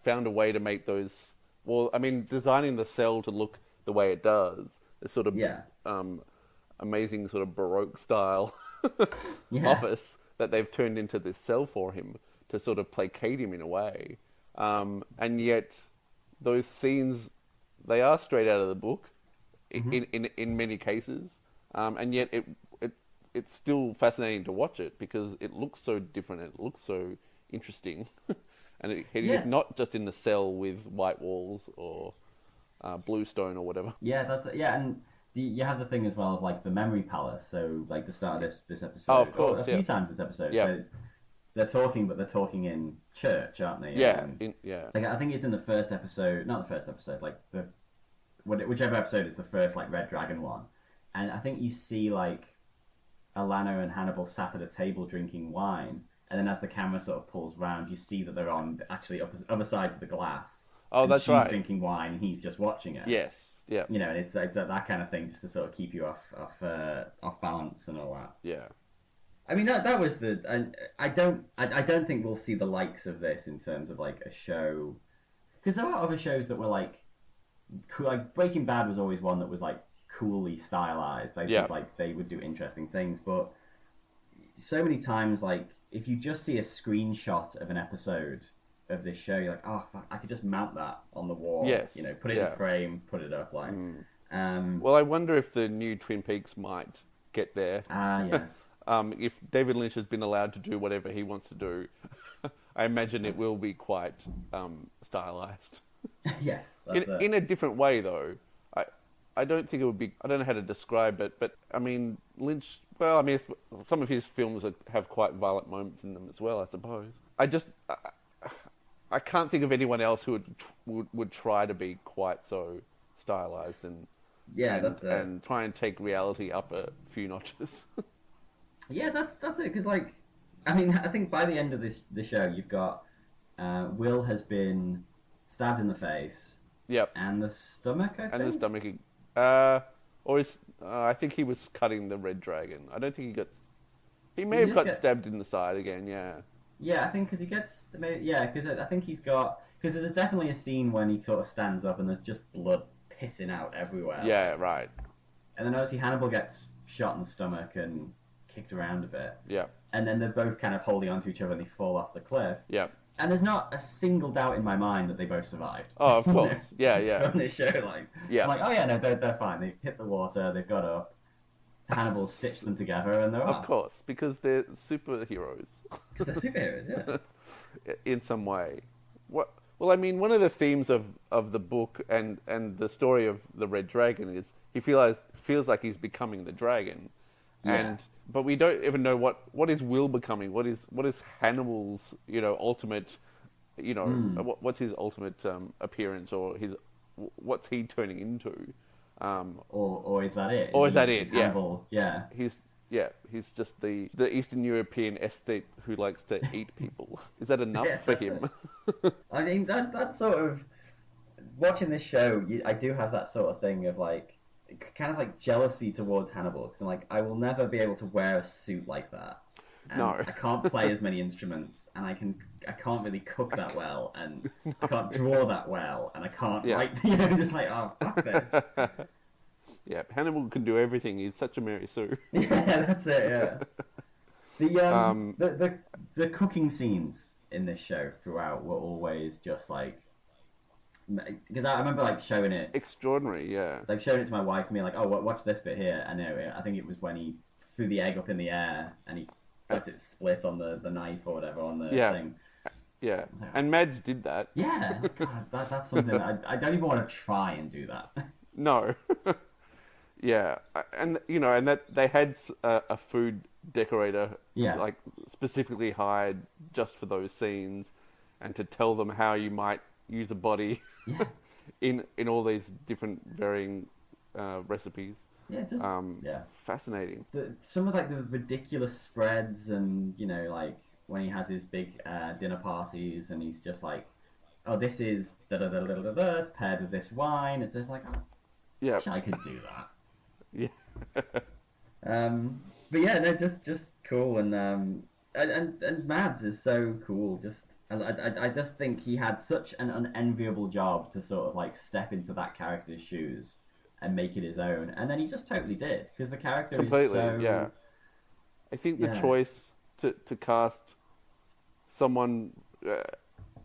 found a way to make those. Well, I mean, designing the cell to look the way it does, this sort of amazing sort of Baroque style office that they've turned into this cell for him to sort of placate him in a way, and yet those scenes, they are straight out of the book, in many cases, and yet it's still fascinating to watch it because it looks so different. It looks so interesting, and he's not just in the cell with white walls or blue stone or whatever.
Yeah, and you have the thing as well of like the memory palace. So like the start of this episode,
Oh, of course,
a few times this episode,
yeah,
they're talking, but they're talking in church, aren't they?
yeah,
yeah. Like I think it's in the first episode, not the first episode, like whichever episode is the first like Red Dragon one, and I think you see like Alana and Hannibal sat at a table drinking wine, and then as the camera sort of pulls round, you see that they're on actually other sides of the glass.
Oh,
and
that's
she's
right.
She's drinking wine, and he's just watching it.
Yes. Yeah.
You know, and it's that kind of thing, just to sort of keep you off balance and all that.
Yeah.
I mean, that was I don't think we'll see the likes of this in terms of like a show, because there are other shows that were like cool. Like Breaking Bad was always one that was like coolly stylized. They would do interesting things, but so many times, like if you just see a screenshot of an episode of this show, you're like, oh fuck, I could just mount that on the wall.
Yes.
You know, put it in a frame, put it up like.
Well, I wonder if the new Twin Peaks might get there.
Yes.
If David Lynch has been allowed to do whatever he wants to do, I imagine it will be quite stylized.
Yes.
In a different way, though. I don't think it would be. I don't know how to describe it, but I mean, Lynch. Well, I mean, some of his films have quite violent moments in them as well, I suppose. I can't think of anyone else who would try to be quite so stylized and try and take reality up a few notches.
Yeah, that's it. Because like, I mean, I think by the end of the show, you've got Will has been stabbed in the face.
Yep.
And the stomach, I think.
And the stomach. I think he was cutting the Red Dragon. I don't think he got. He may have got stabbed in the side again. Yeah.
Yeah, I think because he gets. Yeah, because I think he's got. Because there's definitely a scene when he sort of stands up and there's just blood pissing out everywhere.
Yeah, right.
And then obviously Hannibal gets shot in the stomach and kicked around a bit.
Yeah.
And then they're both kind of holding onto each other and they fall off the cliff.
Yeah.
And there's not a single doubt in my mind that they both survived.
Oh, of course. Yeah.
From this show, like,
yeah.
I'm like, oh yeah, no, they're fine. They've hit the water, they've got up. Hannibal stitched them together and they're off.
Of course, because they're superheroes.
Because they're superheroes, yeah.
In some way. Well, I mean, one of the themes of the book and the story of the Red Dragon is he feels like he's becoming the dragon.
Yeah.
But we don't even know what is Will becoming. What is Hannibal's ultimate, what's his ultimate appearance, or what's he turning into?
Or is that it?
Or is that it?
Hannibal, yeah.
He's just the Eastern European aesthete who likes to eat people. Is that enough for him?
I mean, that sort of watching this show, I do have that sort of thing of like kind of like jealousy towards Hannibal, because I'm like, I will never be able to wear a suit like that. And
no,
I can't play as many instruments, and I can't really cook that well, and I can't draw that well, and I can't write. Just like, oh fuck this.
Yeah, Hannibal can do everything. He's such a Mary Sue.
Yeah, that's it. Yeah. The cooking scenes in this show throughout were always just like, because I remember like showing it
extraordinary, yeah.
Like showing it to my wife and being like, oh, watch this bit here. I think it was when he threw the egg up in the air and he got it split on the knife or whatever on the thing.
Yeah, and Mads did that.
Yeah, God, that's something I don't even want to try and do that.
No. Yeah, and that they had a food decorator, like specifically hired just for those scenes, and to tell them how you might use a body in all these different varying recipes.
Yeah, it does.
Fascinating.
Some of like the ridiculous spreads, and like when he has his big dinner parties, and he's just like, oh, this is it's paired with this wine. It's just like, oh,
yeah,
wish I could do that.
Yeah.
But yeah, no, just cool, and Mads is so cool. Just I just think he had such an unenviable job to sort of like step into that character's shoes and make it his own, and then he just totally did, because the character
completely,
is so...
Yeah. I think the choice to cast someone a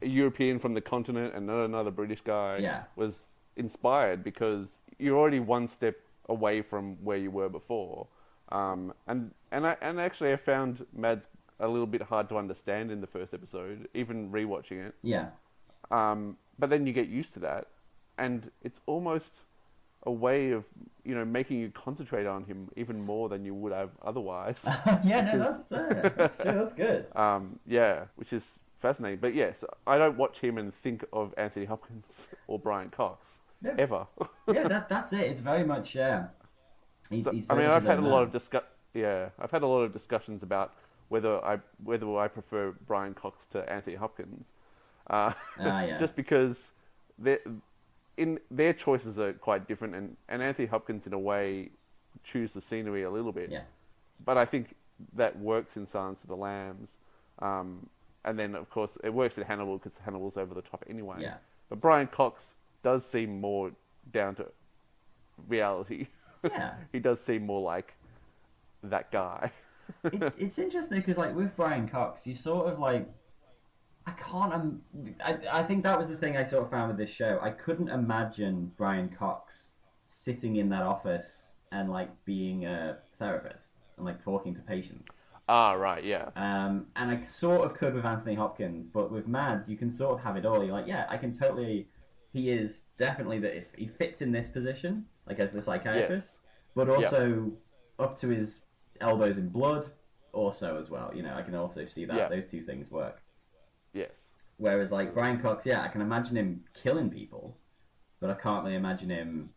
European from the continent and not another British guy was inspired because you're already one step away from where you were before. And actually, I found Mads a little bit hard to understand in the first episode, even rewatching it.
Yeah.
But then you get used to that, and it's almost a way of making you concentrate on him even more than you would have otherwise.
Yeah, no, that's true. That's good.
Yeah, which is fascinating. But yes, I don't watch him and think of Anthony Hopkins or Brian Cox ever.
Yeah, that's it. It's very much He's
I mean,
very much
I've
his
had a
own
lot
man.
of I've had a lot of discussions about whether I prefer Brian Cox to Anthony Hopkins,
Yeah.
just because their choices are quite different, and Anthony Hopkins in a way chews the scenery a little bit,
Yeah.
but I think that works in Silence of the Lambs, and then of course it works in Hannibal because Hannibal's over the top anyway.
Yeah.
But Brian Cox does seem more down to reality.
Yeah.
He does seem more like that guy.
It's interesting because like with Brian Cox, you sort of like I can't. I think that was the thing I sort of found with this show. I couldn't imagine Brian Cox sitting in that office and like being a therapist and like talking to patients.
Ah, right, yeah.
And I sort of could with Anthony Hopkins, but with Mads, you can sort of have it all. You're like, yeah, I can totally. He is definitely that if he fits in this position, like as the psychiatrist,
Yes.
but also up to his elbows in blood, also as well. I can also see that
Yeah.
those two things work.
Yes.
Whereas like Brian Cox, yeah, I can imagine him killing people, but I can't really imagine him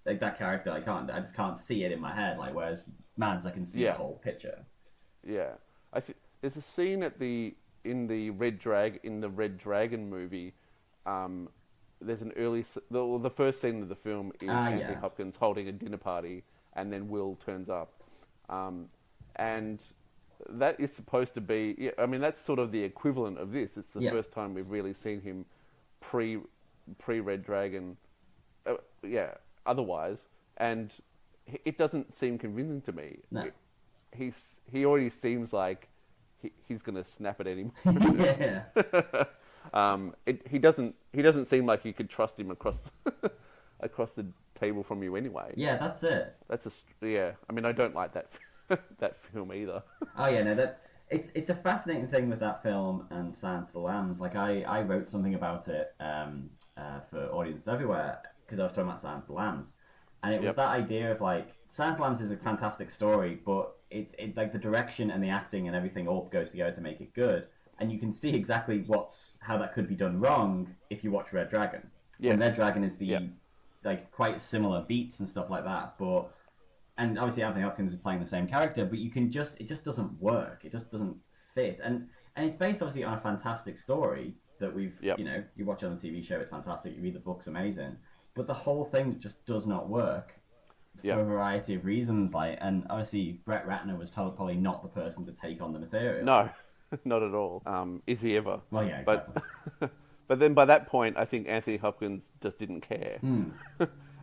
like that character. I just can't see it in my head. Like whereas Mads, I can see
Yeah.
the whole picture.
Yeah. I think there's a scene in the Red Dragon movie. There's an the first scene of the film is Anthony
Yeah.
Hopkins holding a dinner party, and then Will turns up, and that is supposed to be. Yeah, I mean, that's sort of the equivalent of this. It's the
Yeah.
first time we've really seen him pre Red Dragon. Yeah. Otherwise, and it doesn't seem convincing to me.
No.
He already seems like he's going to snap at any moment.
Yeah.
He doesn't seem like you could trust him across across the table from you anyway.
Yeah, that's it.
Yeah. I mean, I don't like that that film either.
Oh yeah, no, it's a fascinating thing with that film and Silence of the Lambs. Like I wrote something about it for Audience Everywhere because I was talking about Silence of the Lambs, and it was
Yep.
that idea of like Silence of the Lambs is a fantastic story, but it like the direction and the acting and everything all goes together to make it good, and you can see exactly how that could be done wrong if you watch Red Dragon.
Yes.
And Red Dragon is the
Yep.
like quite similar beats and stuff like that, but. And obviously Anthony Hopkins is playing the same character, but it just doesn't work. It just doesn't fit. And it's based obviously on a fantastic story that we've,
Yep.
you watch it on the TV show, it's fantastic. You read the book's amazing. But the whole thing just does not work for
Yep.
a variety of reasons. Like, and obviously Brett Ratner was probably not the person to take on the material.
No, not at all. Is he ever?
Well, yeah, exactly.
But then by that point, I think Anthony Hopkins just didn't care.
Hmm.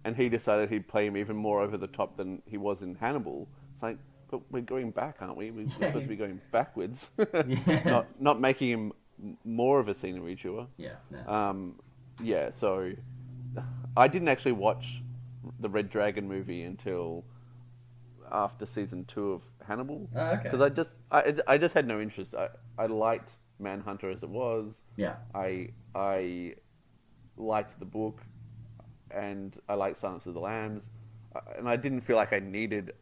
And he decided he'd play him even more over the top than he was in Hannibal. It's like, but we're going back, aren't we? We're supposed to be going backwards,
Yeah.
not making him more of a scenery chewer.
Yeah. No.
Yeah, so I didn't actually watch the Red Dragon movie until after season 2 of Hannibal.
Oh, okay.
Because I just had no interest. I liked Manhunter as it was.
Yeah.
I liked the book, and I liked Silence of the Lambs, and I didn't feel like I needed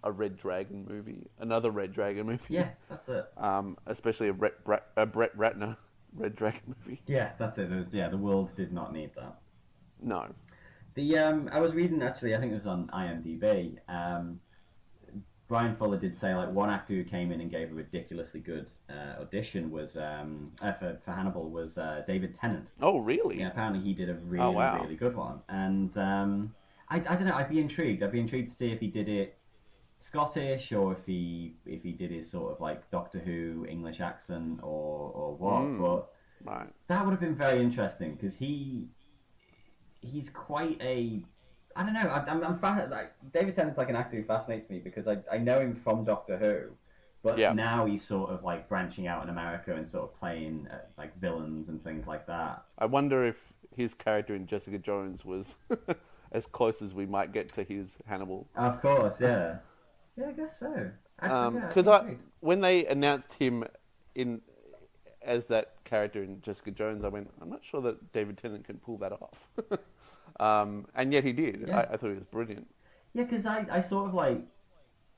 a Red Dragon movie, another Red Dragon movie.
Yeah, that's it.
Especially a Brett Ratner Red Dragon movie.
Yeah, that's it. The world did not need that.
No.
I was reading actually, I think it was on IMDb. Brian Fuller did say like one actor who came in and gave a ridiculously good audition was for Hannibal was David Tennant.
Oh, really?
Yeah, apparently he did a really
wow.
really good one, and I don't know. I'd be intrigued. I'd be intrigued to see if he did it Scottish or if he did his sort of like Doctor Who English accent or what. But
Right.
that would have been very interesting because he's quite a. I don't know. I'm like David Tennant's like an actor who fascinates me because I know him from Doctor Who, But
Yeah.
now he's sort of like branching out in America and sort of playing like villains and things like that.
I wonder if his character in Jessica Jones was as close as we might get to his Hannibal.
Of course, yeah. Yeah, I guess so. Yeah, I'd
Because
be intrigued.
when they announced him in as that character in Jessica Jones, I went, I'm not sure that David Tennant can pull that off. And yet he did.
Yeah.
I thought he was brilliant.
Yeah, because I sort of like,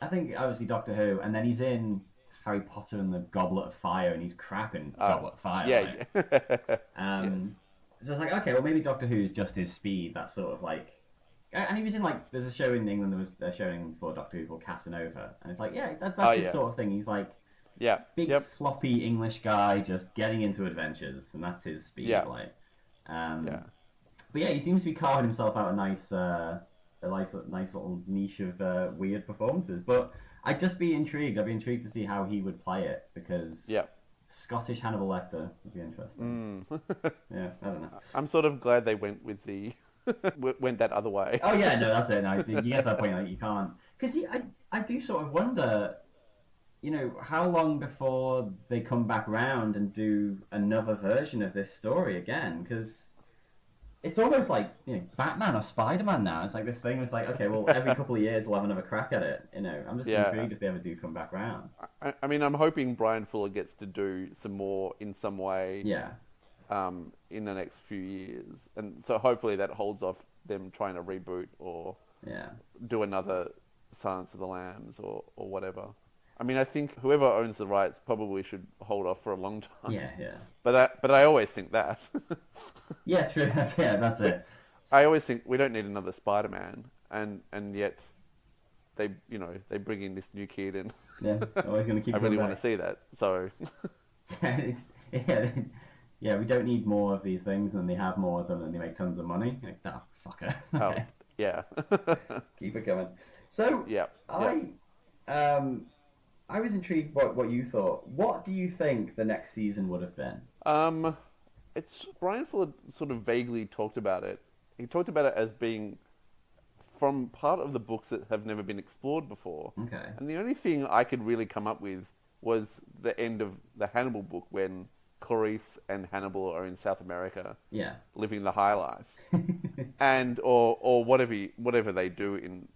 I think obviously Doctor Who, and then he's in Harry Potter and the Goblet of Fire, and he's crap in Goblet of Fire,
Yeah.
right?
Yes.
So it's like, okay, well maybe Doctor Who's just his speed. That's sort of like, and he was in like, there's a show in England that was they're showing for Doctor Who called Casanova, and it's like, yeah, that's his
Yeah.
sort of thing. He's like
Yeah.
big
Yep.
floppy English guy just getting into adventures, and that's his speed.
Yeah.
Like,
Yeah.
but yeah, he seems to be carving himself out a nice little niche of weird performances. But I'd just be intrigued. I'd be intrigued to see how he would play it because
Yeah.
Scottish Hannibal Lecter would be interesting. Yeah, I don't know.
I'm sort of glad they went with the went that other way.
Oh yeah, no, that's it. No, you get to that point like you can't because I do sort of wonder, you know, how long before they come back round and do another version of this story again? Because it's almost like, you know, Batman or Spider-Man now. It's like this thing was like, okay, well, every couple of years we'll have another crack at it. You know, I'm just
Yeah.
intrigued if they ever do come back round.
I mean, I'm hoping Brian Fuller gets to do some more in some way
Yeah,
in the next few years. And so hopefully that holds off them trying to reboot or
yeah,
do another Silence of the Lambs or whatever. I mean, I think whoever owns the rights probably should hold off for a long time.
yeah.
But I always think that.
Yeah, true. That's it.
I always think we don't need another Spider-Man, and yet they bring in this new kid, and
Yeah, always going to keep
I really
coming
want to
back.
see that. So
Yeah, yeah, we don't need more of these things, and then they have more of them, and they make tons of money. Like, oh, fucker.
oh
Okay,
yeah,
keep it coming. So,
yeah,
I was intrigued by what you thought. What do you think the next season would have been?
It's Brian Fuller sort of vaguely talked about it. He talked about it as being from part of the books that have never been explored before.
Okay.
And the only thing I could really come up with was the end of the Hannibal book when Clarice and Hannibal are in South America
Yeah.
living the high life, and or whatever they do in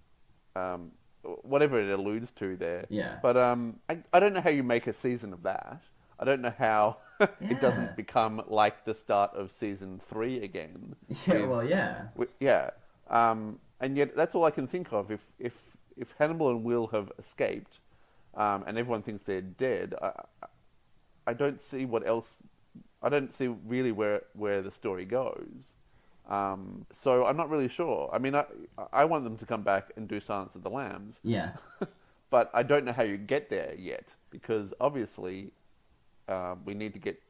whatever it alludes to there.
Yeah.
But I don't know how you make a season of that. I don't know how it
Yeah.
doesn't become like the start of season 3 again.
Yeah,
with-
well, yeah.
yeah. And yet that's all I can think of. If Hannibal and Will have escaped, and everyone thinks they're dead, I don't see what else. I don't see really where the story goes. So I'm not really sure. I mean, I want them to come back and do Silence of the Lambs,
Yeah.
but I don't know how you get there yet because obviously we need to get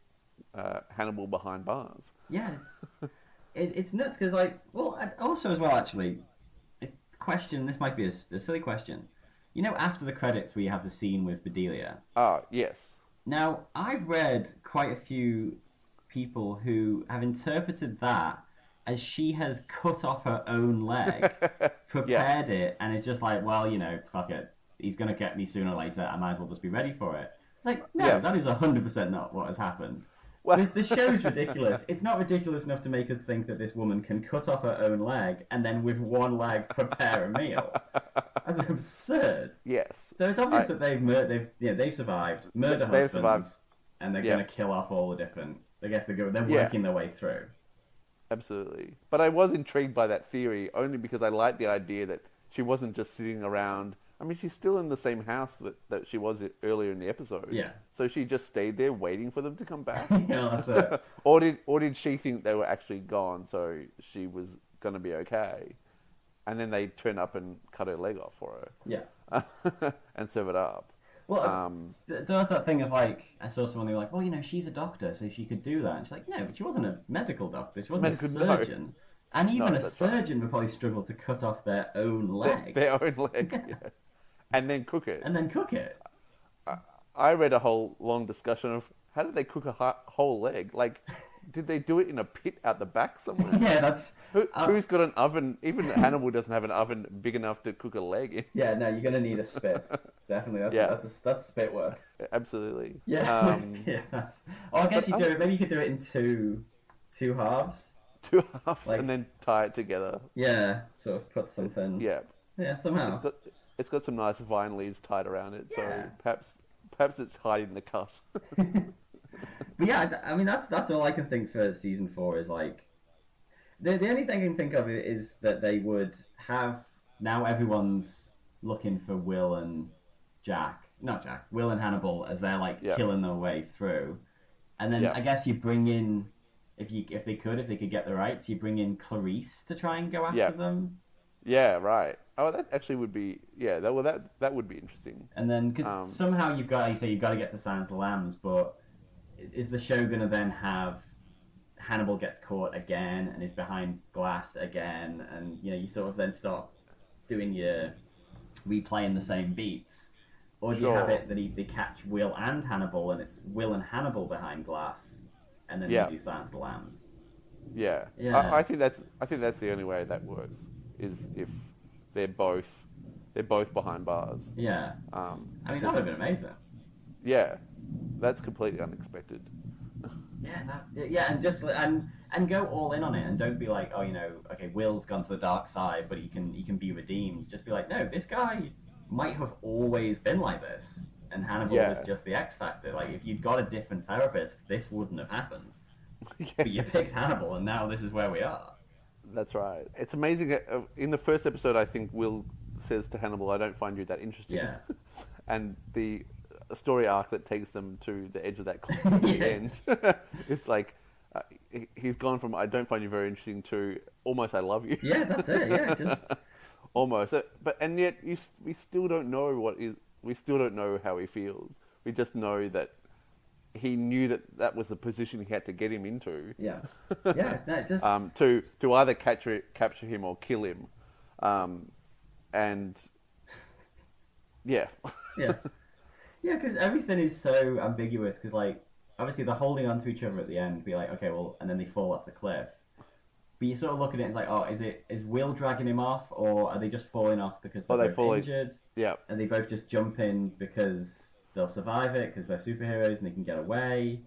Hannibal behind bars.
Yeah, it's nuts because, like, well, and also as well, actually, a question, this might be a silly question. You know, after the credits, we have the scene with Bedelia.
Ah, yes.
Now, I've read quite a few people who have interpreted that as she has cut off her own leg, prepared it, and it's just like, well, you know, fuck it. He's going to get me sooner or later. I might as well just be ready for it. It's like, no,
Yeah.
that is 100% not what has happened.
Well-
The show's ridiculous. It's not ridiculous enough to make us think that this woman can cut off her own leg and then with one leg prepare a meal. That's absurd.
Yes.
So it's obvious that they've survived, murder
They've
husbands,
survived.
and they're
Yeah.
going to kill off all the different. I guess they're
Yeah.
working their way through.
Absolutely. But I was intrigued by that theory only because I liked the idea that she wasn't just sitting around. I mean, she's still in the same house that she was earlier in the episode.
Yeah.
So she just stayed there waiting for them to come back.
That's it.
or did she think they were actually gone, so she was going to be okay? And then they turn up and cut her leg off for
Yeah.
her and serve it up.
Well, there was that thing of like, I saw someone who was like, well, you know, she's a doctor, so she could do that. And she's like, no, but she wasn't a medical doctor. She wasn't a
No.
surgeon. And even
No,
a
that's right.
surgeon would probably struggle to cut off their own leg
Their own leg. Yeah. And then cook it.
and then cook it.
I read a whole long discussion of how did they cook a whole leg? Like, Did they do it in a pit out the back somewhere?
Yeah, that's
Who's got an oven? Even Hannibal doesn't have an oven big enough to cook a leg in.
yeah. No, you're gonna need a spit. Definitely,
Yeah.
that's spit work.
Absolutely.
Yeah, yeah. That's. Oh, I guess
But
you do it. Maybe you could do it in two halves.
two halves
Like,
and then tie it together.
yeah, sort of put something.
Yeah.
Yeah,
It's
somehow.
got it's got some nice vine leaves tied around it, so
Yeah.
perhaps it's hiding the cut.
But yeah, I mean that's all I can think for season 4 is like the only thing I can think of is that they would have now everyone's looking for Will and Will and Hannibal as they're like
Yeah.
killing their way through, and then
Yeah.
I guess you bring in if they could get the rights, you bring in Clarice to try and go after
Yeah.
them,
Yeah, right. Oh, that actually would be that would be interesting.
and then because somehow you've got to get to Silence of the Lambs, but is the show gonna then have Hannibal gets caught again and is behind glass again, and you sort of then start doing your replaying the same beats, or do you have
Sure.
it that they catch Will and Hannibal and it's Will and Hannibal behind glass, and then
Yeah.
they do Silence of the Lambs?
Yeah.
Yeah.
I think that's the only way that works is if they're both behind bars.
Yeah, I mean that would have been amazing.
Yeah, that's completely unexpected.
Yeah, and just and go all in on it, and don't be like, oh, okay, Will's gone to the dark side, but he can be redeemed. Just be like, no, this guy might have always been like this, and Hannibal
Yeah.
was just the X factor. Like, if you'd got a different therapist, this wouldn't have happened. But you picked Hannibal, and now this is where we are.
That's right. It's amazing. In the first episode, I think Will says to Hannibal, "I don't find you that interesting."
Yeah.
And the story arc that takes them to the edge of that cliff at the
Yeah.
end, it's like he's gone from "I don't find you very interesting" to almost "I love you."
Yeah, that's it. Yeah, just
Almost. But and yet we still don't know we still don't know how he feels. We just know that he knew that was the position he had to get him into.
yeah, no, just
To either capture him or kill him, and yeah,
yeah, yeah, because everything is so ambiguous. Because like, obviously, they're holding on to each other at the end. Be like, okay, well, and then they fall off the cliff. But you sort of look at it and it's like, oh, is Will dragging him off, or are they just falling off because they're both injured?
yeah,
And they both just jump in because they'll survive it because they're superheroes and they can get away.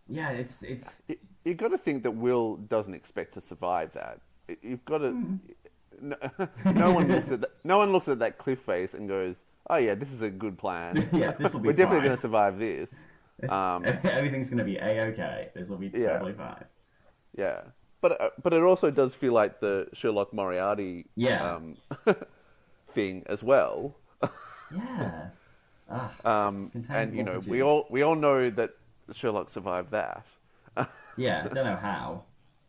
Yeah, it's
you got to think that Will doesn't expect to survive that. You've got to. No one looks at that cliff face and goes, "Oh yeah, this is a good plan.
yeah, this will be
We're definitely
fine.
going to survive this."
Everything's going to be a-okay. This will be totally fine.
Yeah, but it also does feel like the Sherlock Moriarty
Yeah.
thing as well.
Yeah.
And we all know that Sherlock survived that.
Yeah, don't know how.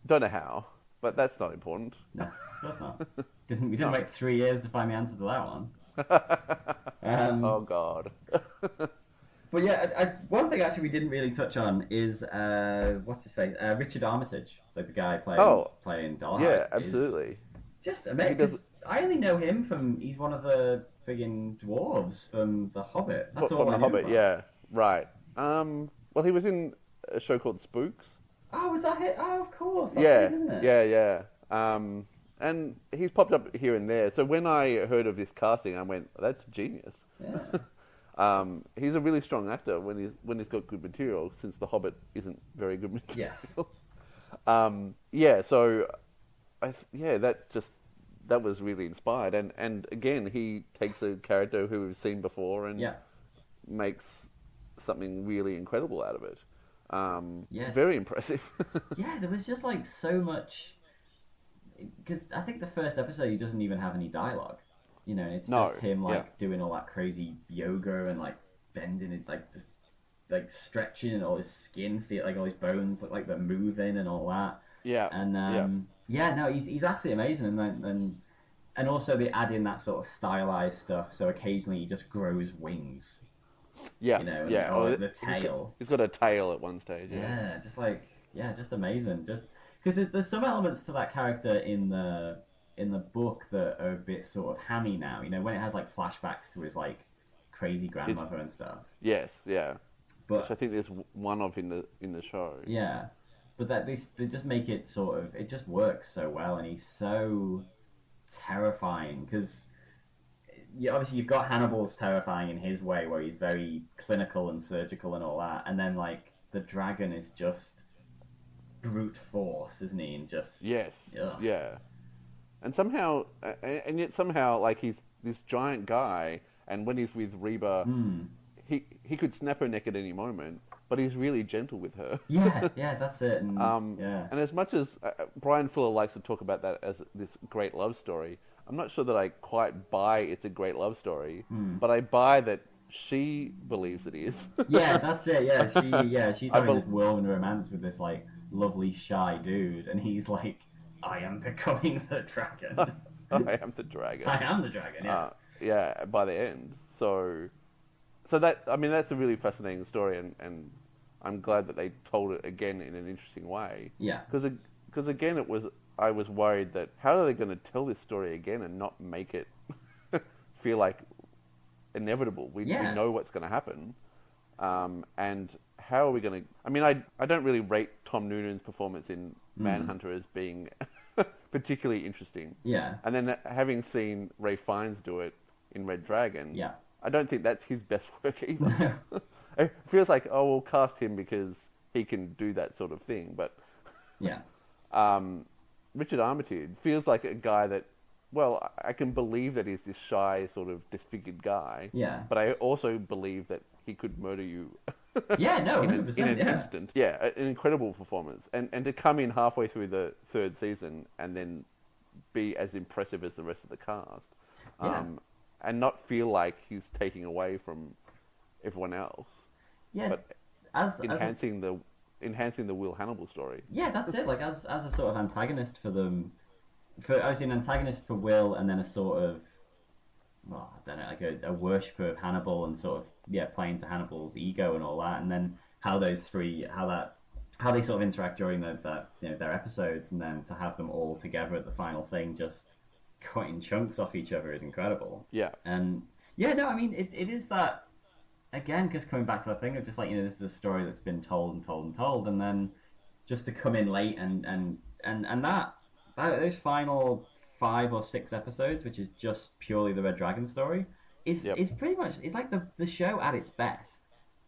Don't know how, but that's not important.
No, that's not. We didn't wait 3 years to find the answer to that one.
Oh God.
But yeah, one thing actually we didn't really touch on is what's his face? Richard Armitage, like the guy playing Dollheim.
Yeah, absolutely.
Just amazing. 'Cause I only know him from he's one of the friggin' dwarves from The Hobbit. That's all
From
I
The
know
Hobbit,
from.
yeah, right. Well, he was in a show called Spooks.
Oh, was that it? Oh, of course. That's
Yeah,
him, isn't it?
yeah. And he's popped up here and there. So when I heard of this casting, I went, "That's genius."
Yeah.
He's a really strong actor when he's got good material. Since The Hobbit isn't very good material.
Yes.
Yeah. So, that was really inspired. And again, he takes a character who we've seen before and
Yeah.
makes something really incredible out of it.
Yeah.
Very impressive.
Yeah, there was just like so much. Because I think the first episode he doesn't even have any dialogue. It's just him doing all that crazy yoga and like bending it, like stretching, and all his skin feel like all his bones look like they're moving and all that.
Yeah.
And he's absolutely amazing. And also they add in that sort of stylized stuff. So occasionally he just grows wings.
Yeah.
Or the tail.
He's got a tail at one stage.
Yeah, just amazing. Just because there's some elements to that character in the book that are a bit sort of hammy now. When it has like flashbacks to his like crazy grandmother and stuff.
Yes, yeah.
But
Which I think there's one of in the show.
yeah, but that they just make it sort of it just works so well, and he's so terrifying because obviously you've got Hannibal's terrifying in his way, where he's very clinical and surgical and all that, and then like the dragon is just brute force, isn't he? And just
Yes.
ugh.
Yeah. And somehow, and yet somehow, like he's this giant guy, and when he's with Reba, he could snap her neck at any moment, but he's really gentle with her.
Yeah, that's it. And, yeah,
And as much as Brian Fuller likes to talk about that as this great love story, I'm not sure that I quite buy it's a great love story, but I buy that she believes it is.
yeah, that's it. She's having this whirlwind romance with this like lovely shy dude, and he's like, I am becoming the dragon.
I am the dragon.
I am the dragon. Yeah.
Yeah, by the end. So that, I mean, that's a really fascinating story, and I'm glad that they told it again in an interesting way.
Yeah.
Because again, I was worried that how are they going to tell this story again and not make it feel like inevitable? We know what's going to happen, and how are we going to? I mean, I don't really rate Tom Noonan's performance in Manhunter as being particularly interesting.
Yeah.
And then having seen Ray Fiennes do it in Red Dragon,
Yeah.
I don't think that's his best work either. It feels like, oh, we'll cast him because he can do that sort of thing. But
Yeah.
Richard Armitage feels like a guy that, well, I can believe that he's this shy, sort of disfigured guy.
Yeah.
But I also believe that he could murder you
Yeah, no,
in
100%,
an
yeah.
instant. Yeah, an incredible performance. And to come in halfway through the third season and then be as impressive as the rest of the cast.
Yeah.
And not feel like he's taking away from everyone else.
Yeah.
But
as
enhancing the Will Hannibal story.
Yeah, that's it. Like as a sort of antagonist for them, I was an antagonist for Will, and then a sort of, well, I don't know, like a worshipper of Hannibal, and sort of playing to Hannibal's ego and all that, and then how those three, how they sort of interact during their episodes, and then to have them all together at the final thing, just cutting chunks off each other is incredible.
Yeah.
And yeah, no, I mean it is that. Again, just coming back to that thing of just like, this is a story that's been told and told and told, and then just to come in late and that those final 5 or 6 episodes, which is just purely the Red Dragon story, is pretty much, it's like the show at its best.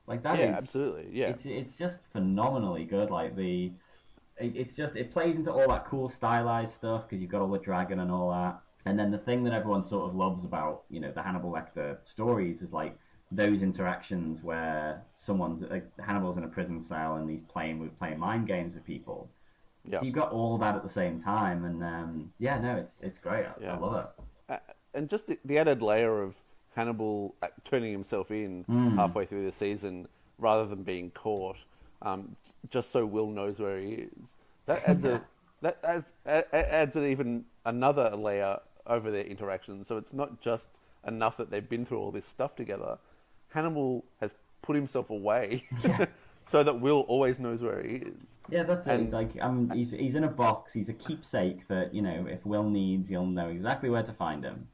Like that is
absolutely. Yeah.
It's just phenomenally good. Like it plays into all that cool stylized stuff because you've got all the dragon and all that, and then the thing that everyone sort of loves about the Hannibal Lecter stories is like those interactions where someone's like Hannibal's in a prison cell and he's playing mind games with people.
Yeah.
So you've got all that at the same time, and it's great. I love it.
And just the added layer of Hannibal turning himself in halfway through the season rather than being caught, just so Will knows where he is. That adds even another layer over their interactions. So it's not just enough that they've been through all this stuff together. Hannibal has put himself away so that Will always knows where he is.
Yeah, that's it. It's like he's in a box. He's a keepsake that if Will needs, he'll know exactly where to find him.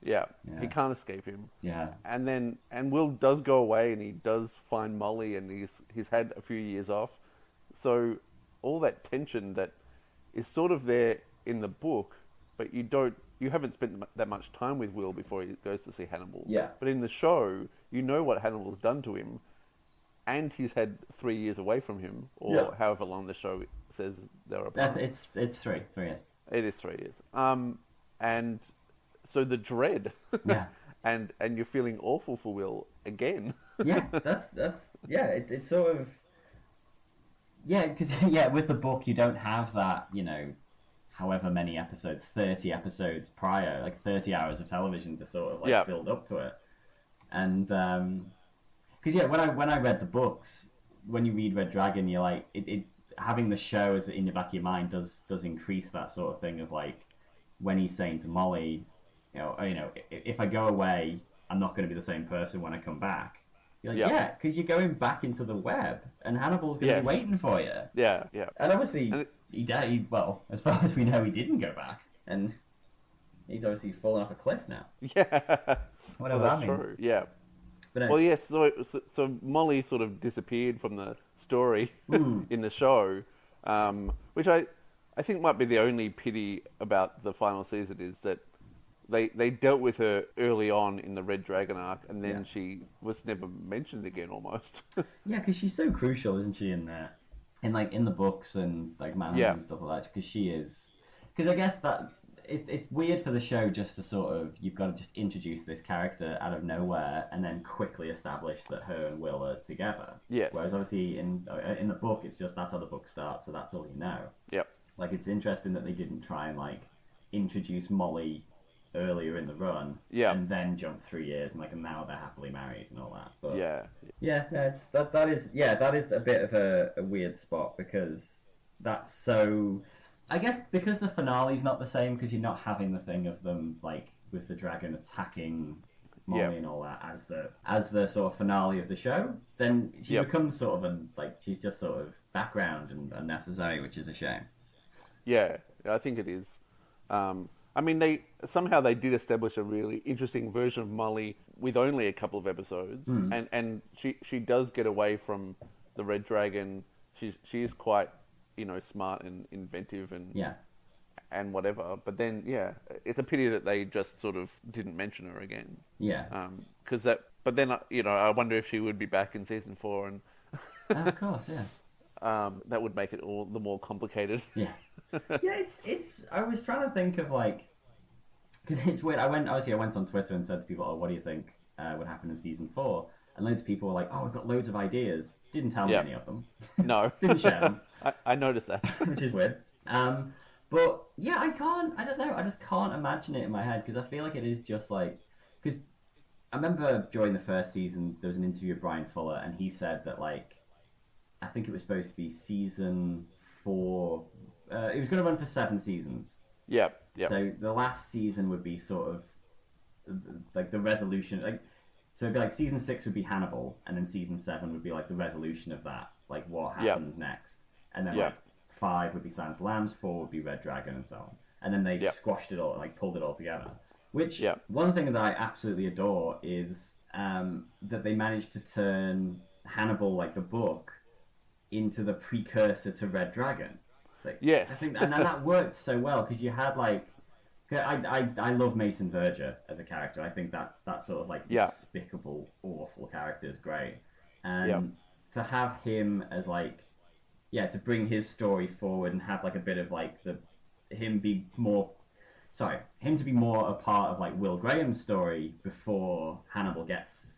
Yeah, he can't escape him.
Yeah,
and Will does go away, and he does find Molly, and he's had a few years off. So all that tension that is sort of there in the book, but you haven't spent that much time with Will before he goes to see Hannibal.
Yeah.
But in the show, you know what Hannibal's done to him, and he's had 3 years away from him, or however long the show says they're apart.
It's 3 years.
It is 3 years. And so the dread.
Yeah.
and you're feeling awful for Will again.
Yeah, that's it's sort of because with the book you don't have that however many episodes, 30 episodes prior, like 30 hours of television to sort of like build up to it. And because when I read the books, when you read Red Dragon, you're like it having the show as in the back of your mind does increase that sort of thing of like when he's saying to Molly, if I go away, I'm not going to be the same person when I come back. You're like, because you're going back into the web, and Hannibal's going to be waiting for you.
Yeah.
And obviously, well, as far as we know, he didn't go back, and he's obviously fallen off a cliff now.
Yeah.
Whatever
that's
that means.
true. Yeah.
But
well, yes. So Molly sort of disappeared from the story in the show, which I think might be the only pity about the final season is that they dealt with her early on in the Red Dragon arc, and then she was never mentioned again almost.
Yeah, because she's so crucial, isn't she, in there, in the books and like Manhunt and stuff like that. Because she is, because I guess that it's weird for the show just to sort of you've got to just introduce this character out of nowhere and then quickly establish that her and Will are together.
Yes.
Whereas obviously in the book, it's just that's how the book starts, so that's all you know.
Yep.
Like it's interesting that they didn't try and like introduce Molly earlier in the run, and then jump 3 years and now they're happily married and all that. But no, it's that is a bit of a weird spot because that's so. I guess because the finale's not the same because you're not having the thing of them like with the dragon attacking Molly and all that as the sort of finale of the show. Then she becomes sort of she's just sort of background and unnecessary, which is a shame.
Yeah, I think it is. I mean, they did establish a really interesting version of Molly with only a couple of episodes, and she does get away from the Red Dragon. She is quite smart and inventive and whatever. But then it's a pity that they just sort of didn't mention her again.
Yeah.
But then I wonder if she would be back in season 4 and.
Of course, yeah.
That would make it all the more complicated.
Yeah. Yeah, it's. I was trying to think of because it's weird. I went on Twitter and said to people, "Oh, what do you think would happen in season 4?" And loads of people were like, "Oh, I've got loads of ideas." Didn't tell me any of them.
No,
didn't share them.
I noticed that,
which is weird. But yeah, I don't know. I just can't imagine it in my head because I feel like it is just because I remember during the first season there was an interview with Brian Fuller and he said that I think it was supposed to be season 4. It was going to run for 7 seasons.
Yeah.
So the last season would be sort of the resolution. So it'd be season 6 would be Hannibal, and then season 7 would be the resolution of that, what happens next. And then 5 would be Silence of the Lambs, 4 would be Red Dragon, and so on. And then they squashed it all, pulled it all together. Which one thing that I absolutely adore is that they managed to turn Hannibal, the book, into the precursor to Red Dragon.
Yes.
I think, and that worked so well because you had I love Mason Verger as a character. I think that sort of despicable, awful character is great, and to have him as to bring his story forward and have a bit of him to be more a part of Will Graham's story before Hannibal gets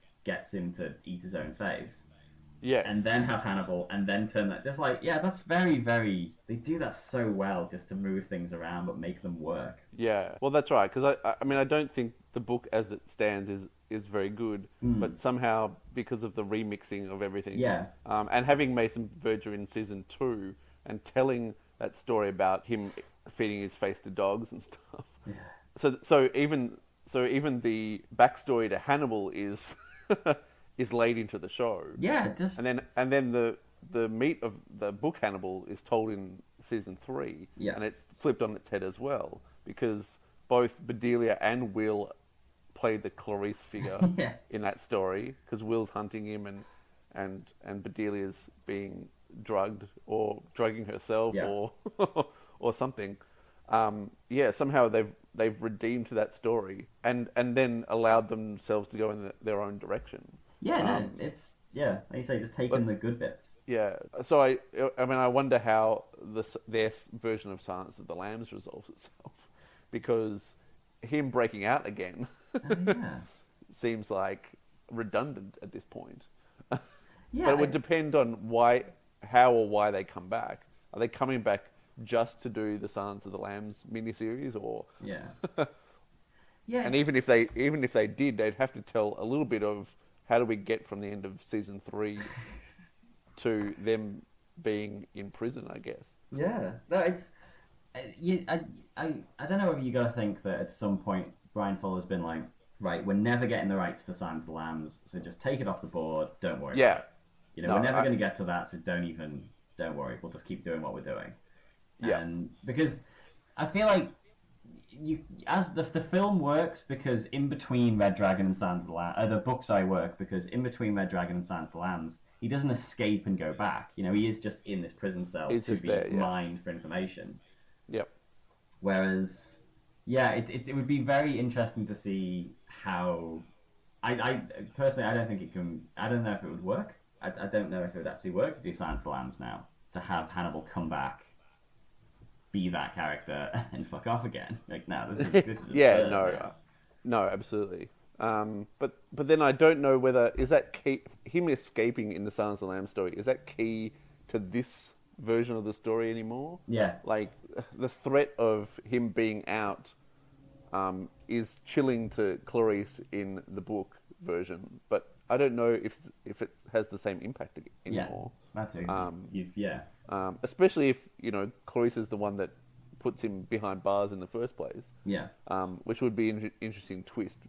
him to eat his own face.
Yes.
And then have Hannibal, and then turn that. Just that's very, very. They do that so well, just to move things around, but make them work.
Yeah, well, that's right. Because I don't think the book as it stands is very good, but somehow because of the remixing of everything, and having Mason Verger in season 2 and telling that story about him feeding his face to dogs and stuff. Yeah. So even the backstory to Hannibal is. Is laid into the show.
Yeah, it does.
And then the meat of the book Hannibal is told in season 3.
Yeah.
And it's flipped on its head as well because both Bedelia and Will play the Clarice figure in that story because Will's hunting him and Bedelia's being drugged or drugging herself or something. Somehow they've redeemed that story and then allowed themselves to go in their own direction.
Yeah, no, it's like you say, just taking the good bits.
Yeah, so I wonder how their version of Silence of the Lambs resolves itself, because him breaking out again seems redundant at this point. Yeah, but it would depend on how or why they come back. Are they coming back just to do the Silence of the Lambs miniseries, or And even if they did, they'd have to tell a little bit of. How do we get from the end of season 3 to them being in prison? I guess.
Yeah, no, it's. I don't know if you gotta think that at some point Brian Fuller's been right, we're never getting the rights to Silence of the Lambs, so just take it off the board. Don't worry.
Yeah.
We're never going to get to that, so don't worry. We'll just keep doing what we're doing.
Yeah.
And because I feel like as the film works because in between Red Dragon and Silence of the Lambs, the books I work because in between Red Dragon and Silence of the Lambs, he doesn't escape and go back. You know, he is just in this prison cell
It's
to
just
be
there, yeah.
mined for information.
Yep.
Whereas, yeah, it would be very interesting to see how. I personally, I don't think it can. I don't know if it would work. I don't know if it would actually work to do Silence of the Lambs now to have Hannibal come back, be that character, and fuck off again. Like, no, this is
Yeah,
absurd
no,
now.
no, absolutely. But then I don't know whether is that key, him escaping in the Silence of the Lambs story, is that key to this version of the story anymore?
Yeah,
Like the threat of him being out is chilling to Clarice in the book version, but I don't know if it has the same impact
yeah,
anymore.
that's it. Yeah,
Especially if Clarice is the one that puts him behind bars in the first place.
yeah,
Which would be an interesting twist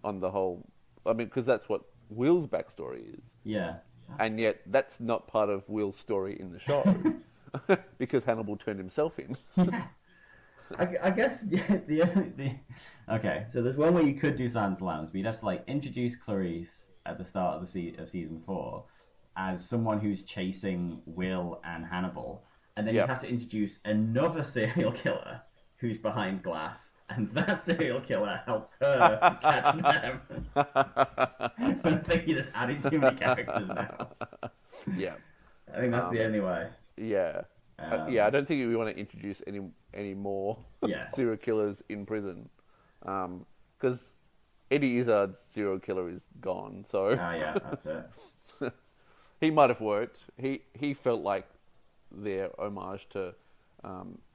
on the whole. I mean, because that's what Will's backstory is,
yeah.
and yet that's not part of Will's story in the show because Hannibal turned himself in.
Yeah. I guess yeah, okay. So there's one way you could do Silence of the Lambs, but you'd have to like introduce Clarice at the start of of season 4 as someone who's chasing Will and Hannibal, and then you
Yep.
have to introduce another serial killer who's behind glass, and that serial killer helps her catch them. I think you're just adding too many characters now.
Yeah,
I think that's the only way.
yeah, yeah. I don't think we want to introduce any more
Yeah.
serial killers in prison, because Eddie Izzard's serial killer is gone. So
Oh yeah, that's it.
he might have worked. He felt like their homage to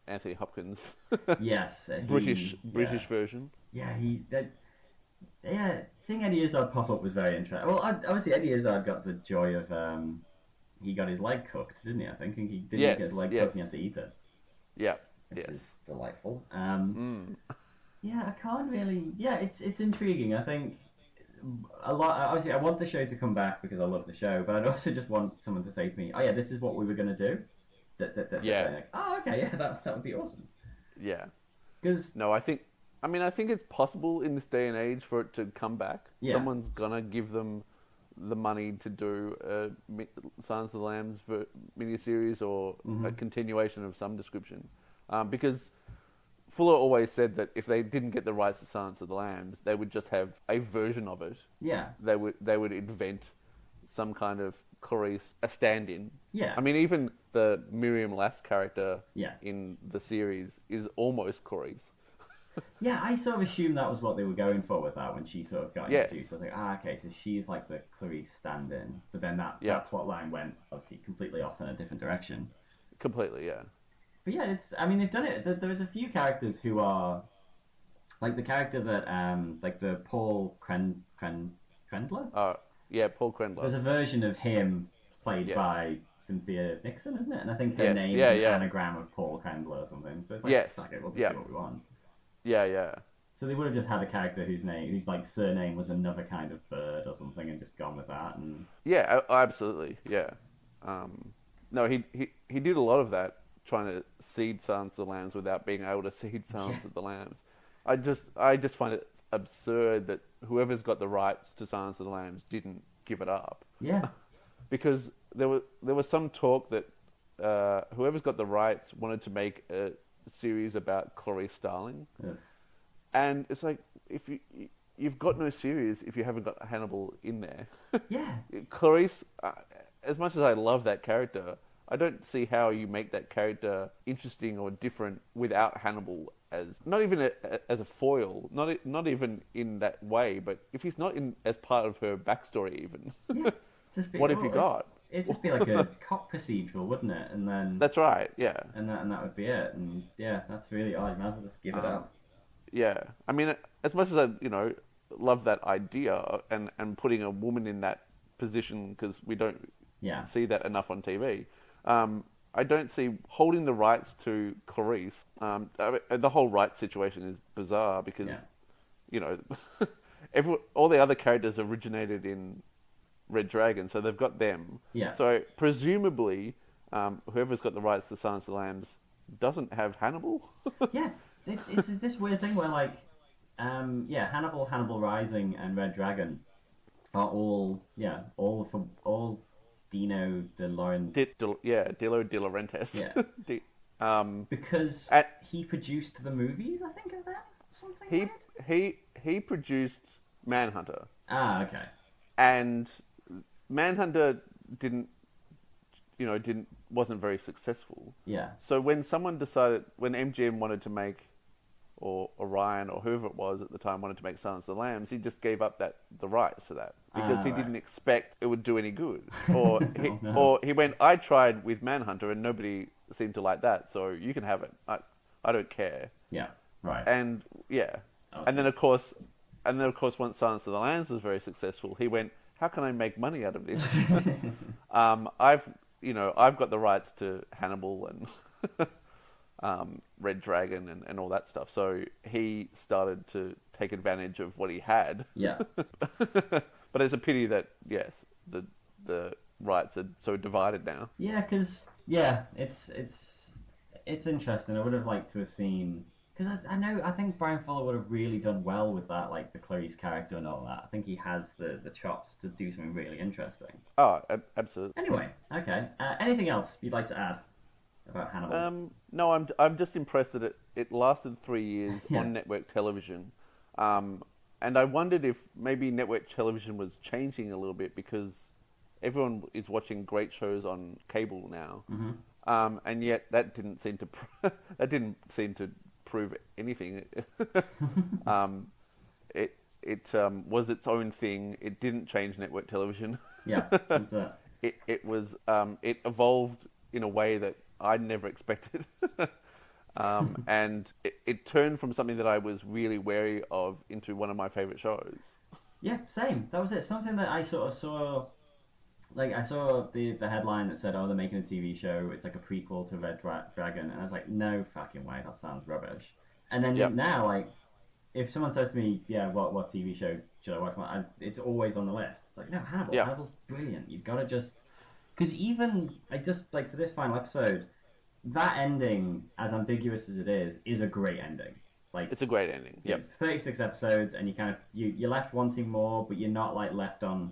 Anthony Hopkins'
Yes,
British
yeah.
version.
Yeah, seeing Eddie Izzard pop up was very interesting. Well, obviously Eddie Izzard got the joy of he got his leg cooked, didn't he? I think he didn't
Yes,
get his leg
yes.
cooked and he had to eat it,
Yeah,
which
yes.
is delightful. Yeah, I can't really. Yeah, it's intriguing. I think a lot. Obviously, I want the show to come back because I love the show, but I'd also just want someone to say to me, "Oh yeah, this is what we were gonna do."
Yeah.
Like, oh okay, yeah, that would be awesome.
Yeah.
Because
No, I think it's possible in this day and age for it to come back.
Yeah.
Someone's gonna give them the money to do a Silence of the Lambs miniseries or a continuation of some description, because Fuller always said that if they didn't get the rights to Silence of the Lambs, they would just have a version of it.
yeah,
They would invent some kind of Clarice, a stand-in.
Yeah.
I mean, even the Miriam Lass character
Yeah.
in the series is almost Clarice.
yeah, I sort of assumed that was what they were going for with that when she sort of got
Yes.
introduced. I was like, okay, so she's like the Clarice stand-in, but then that
Yeah.
plot line went obviously completely off in a different direction.
Completely, yeah.
But yeah, I mean, they've done it. There's a few characters who are like the character that like the Paul Krendler.
Yeah, Paul Krendler.
There's a version of him played
Yes.
by Cynthia Nixon, isn't it? And I think her
Yes,
name
yeah,
is an
yeah.
anagram of Paul Krendler or something. So it's like,
Yes,
fuck it, we'll just
yeah.
do what we want.
Yeah, yeah.
So they would have just had a character whose like surname was another kind of bird or something, and just gone with that. And
Yeah, absolutely. Yeah. No, he did a lot of that, trying to seed Silence of the Lambs without being able to seed Silence of the Lambs. I just find it absurd that whoever's got the rights to Silence of the Lambs didn't give it up,
yeah,
because there was some talk that whoever's got the rights wanted to make a series about Clarice Starling,
Ugh.
and it's like if you've got no series if you haven't got Hannibal in there.
yeah,
Clarice, as much as I love that character, I don't see how you make that character interesting or different without Hannibal as not even as a foil, not even in that way. But if he's not in as part of her backstory, even,
yeah. Just be,
what have you got?
It'd just be like a cop procedural, wouldn't it? And then
That's right. Yeah,
and that would be it. And yeah, that's really odd. You might as well just give it up.
yeah. I mean, as much as I love that idea and putting a woman in that position, because we don't
Yeah,
see that enough on TV. I don't see holding the rights to Clarice. The whole rights situation is bizarre because,
Yeah.
all the other characters originated in Red Dragon, so they've got them.
Yeah.
So presumably, whoever's got the rights to Silence of the Lambs doesn't have Hannibal.
yeah. it's this weird thing where like, yeah, Hannibal Rising, and Red Dragon are all from all Dino De Laurent.
Dilo De Laurentiis.
Yeah,
Di- um,
because
at,
he produced the movies. I think of that something
he
weird.
he produced Manhunter,
Ah, okay.
and Manhunter didn't wasn't very successful.
Yeah.
So when MGM wanted to make, or Orion or whoever it was at the time wanted to make Silence of the Lambs, he just gave up the rights to that because he
Right.
didn't expect it would do any good. Or
Oh, no.
or he went, I tried with Manhunter and nobody seemed to like that, so you can have it. I don't care.
Yeah. Right.
And yeah,
Oh,
and then of course, once Silence of the Lambs was very successful, he went, how can I make money out of this? I've got the rights to Hannibal and Red Dragon and all that stuff. So he started to take advantage of what he had.
Yeah.
But it's a pity that the rights are so divided now.
Yeah, because it's interesting. I would have liked to have seen, because I think Brian Fuller would have really done well with that, like the Clarice character and all that. I think he has the chops to do something really interesting.
Oh, absolutely.
Anyway, okay. Anything else you'd like to add about Hannibal?
No, I'm just impressed that it lasted 3 years
Yeah.
on network television. And I wondered if maybe network television was changing a little bit because everyone is watching great shows on cable now.
Mm-hmm.
And yet that didn't seem to that didn't seem to prove anything. It was its own thing. It didn't change network television.
Yeah, that's it.
It evolved in a way that I never expected. And it turned from something that I was really wary of into one of my favorite shows.
Yeah, same. That was it. Something that I sort of saw, like I saw the headline that said, "Oh, they're making a TV show. It's like a prequel to Red Dragon," and I was like, "No fucking way. That sounds rubbish." And then
Yep.
now, like, if someone says to me, "Yeah, what TV show should I watch?" It's always on the list. It's like, no, Hannibal.
Yeah.
Hannibal's brilliant. You've got to just, because even I just like for this final episode, that ending, as ambiguous as it is a great ending. Like,
It's a great ending. Yep.
36 episodes, and you kind of you're left wanting more, but you're not like left on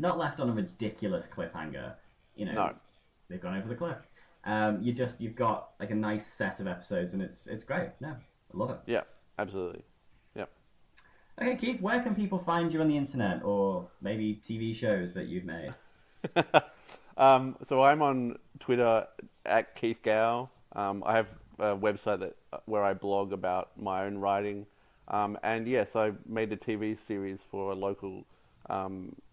a ridiculous cliffhanger. You know,
No.
they've gone over the cliff. You've got like a nice set of episodes, and it's great. No, I love it.
Yeah. Absolutely. Yep.
Okay, Keith, where can people find you on the internet, or maybe TV shows that you've made?
So I'm on Twitter at Keith Gow. I have a website where I blog about my own writing. And yes, I made a TV series for a local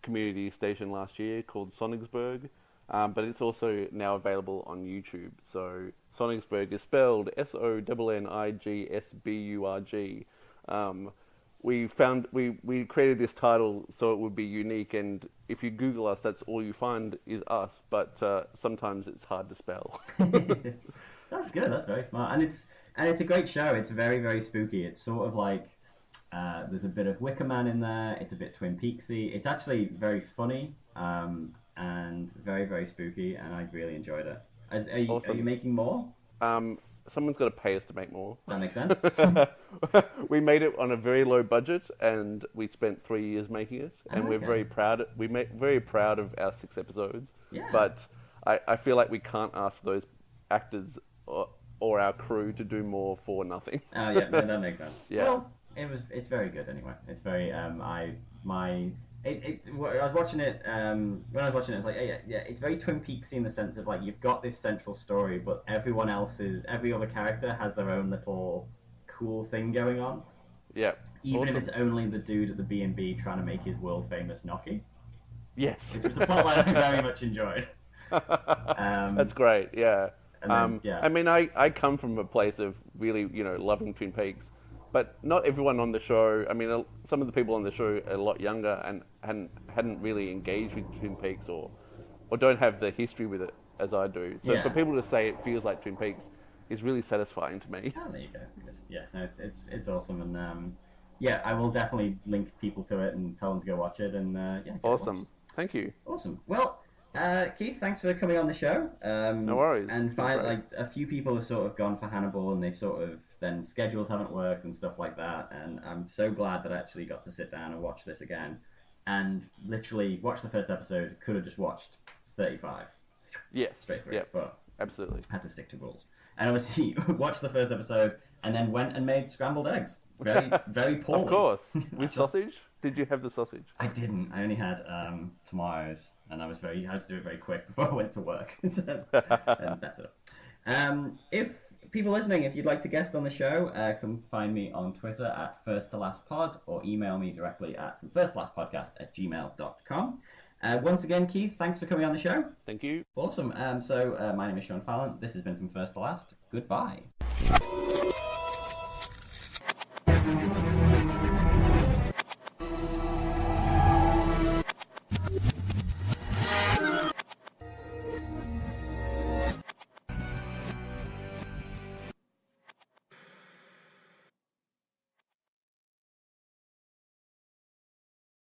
community station last year called Sonicsburg. But it's also now available on YouTube. So Sonicsburg is spelled SONNIGSBURG. We created this title so it would be unique, and if you Google us, that's all you find is us. But sometimes it's hard to spell.
That's good. That's very smart, and it's a great show. It's very, very spooky. It's sort of like there's a bit of Wicker Man in there. It's a bit Twin Peaksy. It's actually very funny and very, very spooky, and I really enjoyed it. Are you
Awesome.
making more?
Someone's got to pay us to make more.
That makes sense.
We made it on a very low budget, and we spent 3 years making it, and we're
Okay.
very proud. Very proud of our 6 episodes.
Yeah.
But I feel like we can't ask those actors or our crew to do more for nothing.
Oh yeah, no, that makes sense.
Yeah.
Well, it's very good anyway. It's very I was watching it when I was watching it. It's like yeah, it's very Twin Peaksy in the sense of like you've got this central story, but every other character has their own little cool thing going on.
Yeah.
Even
Awesome.
if it's only the dude at the B&B trying to make his world famous gnocchi,
Yes.
which was a plotline I very much enjoyed.
That's great. Yeah.
And then, yeah.
I mean, I come from a place of really, loving Twin Peaks, but not everyone on the show. I mean, some of the people on the show are a lot younger and hadn't really engaged with Twin Peaks or don't have the history with it as I do. So
Yeah.
for people to say it feels like Twin Peaks is really satisfying to me.
Oh, there you go. Good. Yes, no, it's awesome, and yeah, I will definitely link people to it and tell them to go watch it, and yeah. Get it
Awesome.
watched.
Thank you.
Awesome. Well, Keith, thanks for coming on the show.
No worries.
And
It's been
finally,
great.
like a few people have sort of gone for Hannibal, and they've sort of then schedules haven't worked and stuff like that. And I'm so glad that I actually got to sit down and watch this again, and literally watch the first episode. Could have just watched 35
Yes.
straight through,
Yep.
but
Absolutely.
had to stick to rules. And obviously, watched the first episode and then went and made scrambled eggs. Very, very poorly.
Of course. With sausage? Did you have the sausage?
I didn't. I only had tomatoes, and I had to do it very quick before I went to work. So, and that's it. If people listening, if you'd like to guest on the show, come find me on Twitter at first to last pod, or email me directly at firstlastpodcast@gmail.com. Once again, Keith, thanks for coming on the show.
Thank you.
Awesome. So my name is Sean Fallon. This has been From First to Last. Goodbye.